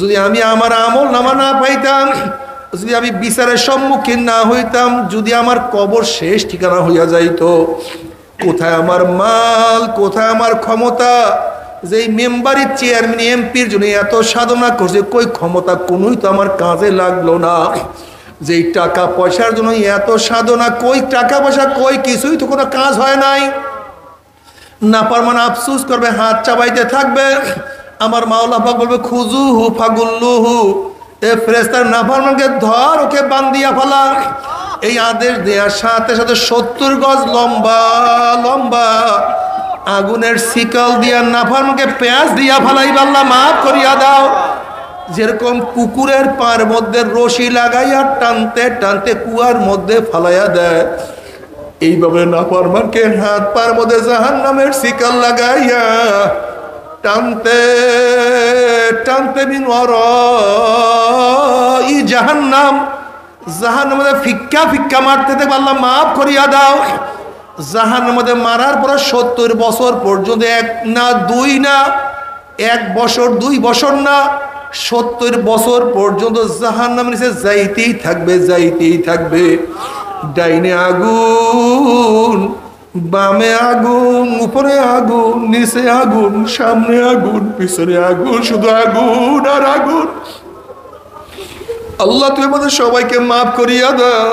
যদি আমি আমার আমল নামা না পাইতাম, যদি আমি বিচারের সম্মুখীন না হইতাম, যদি আমার কবর শেষ ঠিকানা হইয়া যাইত। কোথায় আমার মাল, কোথায় আমার ক্ষমতা? যেই মেম্বারি চেয়ারম্যান এমপির জন্য এত সাধনা করছে, কই ক্ষমতা কোনোই তো আমার কাজে লাগলো না। যেই টাকা পয়সার জন্য এত সাধনা, কই টাকা পয়সা, কই কিছুই তো কোনো কাজ হয় নাই। নাফরমান আফসোস করবে, হাত চাবাইতে থাকবে। আমার মাওলা পাক বলবে খুজুহু ফাগুল্লুহু, এ ফেরেশতার নাফরমানকে ধর, ওকে বান্ধিয়া ফেলা। এই আদেশ দেওয়ার সাথে সাথে 70 গজ লম্বা লম্বা আগুনের শিকল দিয়া নাফরমানকে পেঁয়াজ দিয়া ফেলাইবা। আল্লাহ মাফ করিয়া দাও। যেরকম পুকুরের পার মধ্যে রশি লাগাইয়া টানতে টানতে কুয়ার মধ্যে ফালাইয়া দেয়, এইভাবে নাফরমানকে হাত পার মধ্যে জাহান্নামের শিকল লাগাইয়া টানতে টানতে বিন ওয়ারাই জাহান্নাম, জাহান্নামের মধ্যে ফিক্কা ফিক্কা মারতে দেখবে। আল্লাহ মাফ করিয়া দাও। জাহান্নামের মধ্যে মারার পরে 70 বছর পর্যন্ত, 1 না 2 না 1 বছর 2 বছর না 70 বছর পর্যন্ত জাহান্নামের নিচে যাইতেই থাকবে, যাইতেই থাকবে। ডাইনে আগুন, বামে আগুন, উপরে আগুন, নিচে আগুন, সামনে আগুন, পিছনে আগুন, শুধু আগুন আর আগুন। আল্লাহ তুমি আমাদের সবাইকে মাফ করিয়া দাও।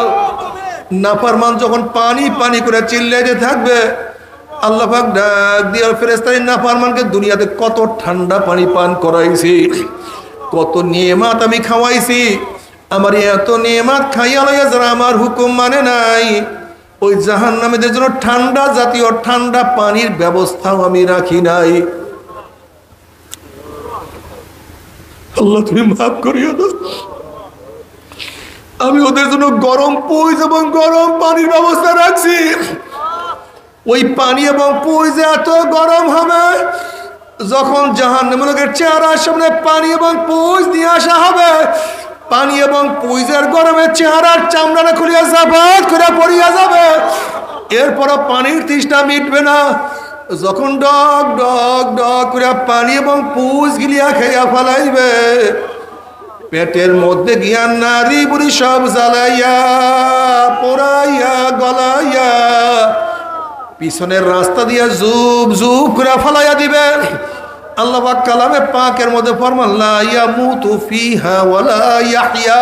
নাফরমান যখন পানি পানি করে চিল্লাইতে থাকবে, আল্লাহ পাক ডাক দিয়ে ফেরেশতারা নাফরমানকে দুনিয়াতে কত ঠান্ডা পানি পান করাইছি, কত নিয়ামত আমি খাওয়াইছি। আমার এত নিয়ামত খাইয়া লইয়া যারা আমার হুকুম মানে নাই, ওই জাহান্নামীদের জন্য ঠান্ডা জাতীয় ঠান্ডা পানির ব্যবস্থাও আমি রাখি নাই। আল্লাহ তুমি মাফ করিয়া দাও। আমি ওদের জন্য গরম পুইজ এবং গরম পানির ব্যবস্থা রাখছি। ওই পানি এবং পুইজ এত গরম হবে, যখন জাহান্নামের লোকের চেহারার সামনে পানি এবং পুইজ দিয়ে আসা হবে, পানি এবং পুইজের গরমে চেহারার চামড়াটা খুলিয়া জাবাত করে পড়িয়া যাবে। এরপরও পানির তৃষ্ণা মিটবে না। যখন ডক ডক ডক করে পানি এবং পুইজ গিলিয়া খাইয়া ফেলাইবে, পেটের মধ্যে গিয়া নারী বুড়ি সব জ্বালাইয়া পোড়াইয়া গলাইয়া পিছনের রাস্তা দিয়া জুব জুব করে ফলাইয়া দিবে। আল্লাহ পাক কালামে পাকের মধ্যে ফরমান লা ইয়ামুতু ফিহা ওয়ালা ইয়াহইয়া,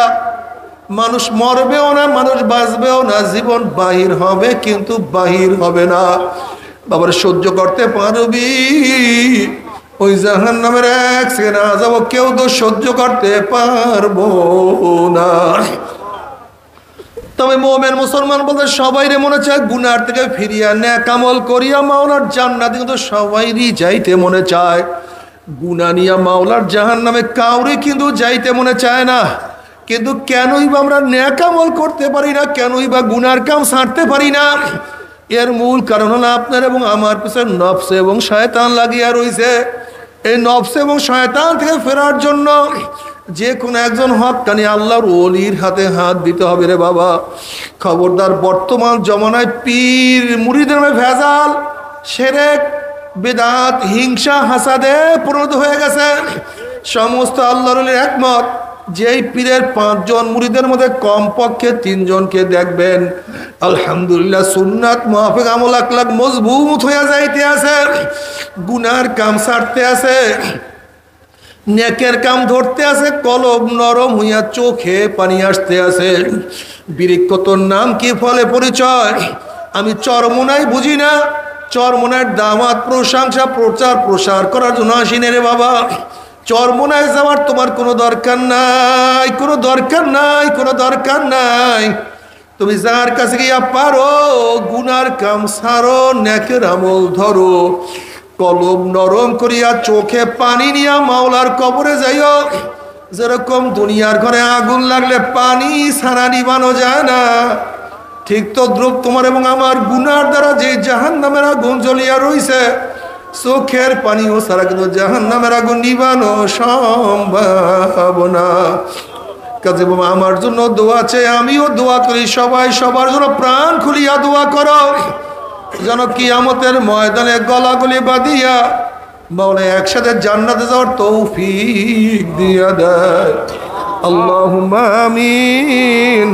মানুষ মরবেও না, মানুষ বাঁচবেও না, জীবন বাহির হবে কিন্তু বাহির হবে না। বাবার সহ্য করতে পারবি? ওই জাহান্নামের এক সেকেন্ড আযাব কেউ তো সহ্য করতে পারবো না। তবে মুমিন মুসলমান বলতে সবাইরে মনে চায় গুনার থেকে ফিরিয়া নেক আমল করিয়া মাওলার জান্নাতে, কিন্তু সবাইরই যাইতে মনে চায়। গুনাহ নিয়া মাওলার জাহান্নামে কাউরে কিন্তু যাইতে মনে চায় না। কিন্তু কেনই বা আমরা নেক আমল করতে পারি না, কেনই বা গুনার কাম ছাড়তে পারি না? এর মূল কারণ হলো আপনার এবং আমার পিছনে নফস এবং শয়তান লাগিয়া রয়েছে। এই নফস এবং শয়তান থেকে ফেরার জন্য যে কোনো একজন হক্কানি আল্লাহর ওলির হাতে হাত দিতে হবে রে বাবা। খবরদার, বর্তমান জমানায় পীর মুরিদের ভেজাল, শিরক, বিদআত, হিংসা, হাসাদে পরিণত হয়ে গেছে। সমস্ত আল্লাহর ওলির একমত, যেই পীরের 5 জন মুরিদের মধ্যে কমপক্ষে 3 জনকে দেখবেন আলহামদুলিল্লাহ সুন্নাত মুআফিক আমল আখলাক মজবুত হয়ে যাইতে আছে, গুনার কাম ছাড়তে আছে, নেকের কাম ধরতে আছে, কলব নরম হইয়া চোখে পানি আসতে আছে। বৃক্ষতর নাম কি, ফলে পরিচয়। আমি চরমোনাই বুঝি না, চরমোনার দামাত প্রশংসা প্রচার প্রসার করার জন্য আসিনে রে বাবা। চরমোনায় যাওয়ার তোমার কোনো দরকার নাই, কোনো দরকার নাই, কোনো দরকার নাই। তুমি যার কাছে গিয়া পারো গুনার কাম ছাড়ো, নেকের আমল ধরো, কলব নরম করিয়া চোখে পানি নিয়া মাওলার কবরে যাইও। যেরকম দুনিয়ার ঘরে আগুন লাগলে পানি ছাড়া নিবানো যায় না, ঠিক তো দ্রুপ তোমার এবং আমার গুনার দ্বারা যে জাহান্নামের আগুন জ্বলিয়া রইছে, চোখের পানিও ছাড়া কিন্তু জাহান্নামের আগুন নিবানো সম্ভব না। কাজে বাবা, আমার জন্য দোয়া চাই, আমিও দোয়া করি, সবাই সবার জন্য প্রাণ খুলিয়া দোয়া করো, যেন কিয়ামতের ময়দানে গলাগলি বাঁধিয়া মাওলা একসাথে জান্নাতে যাওয়ার তৌফিক দিয়া দেয়। আল্লাহুম্মা আমিন।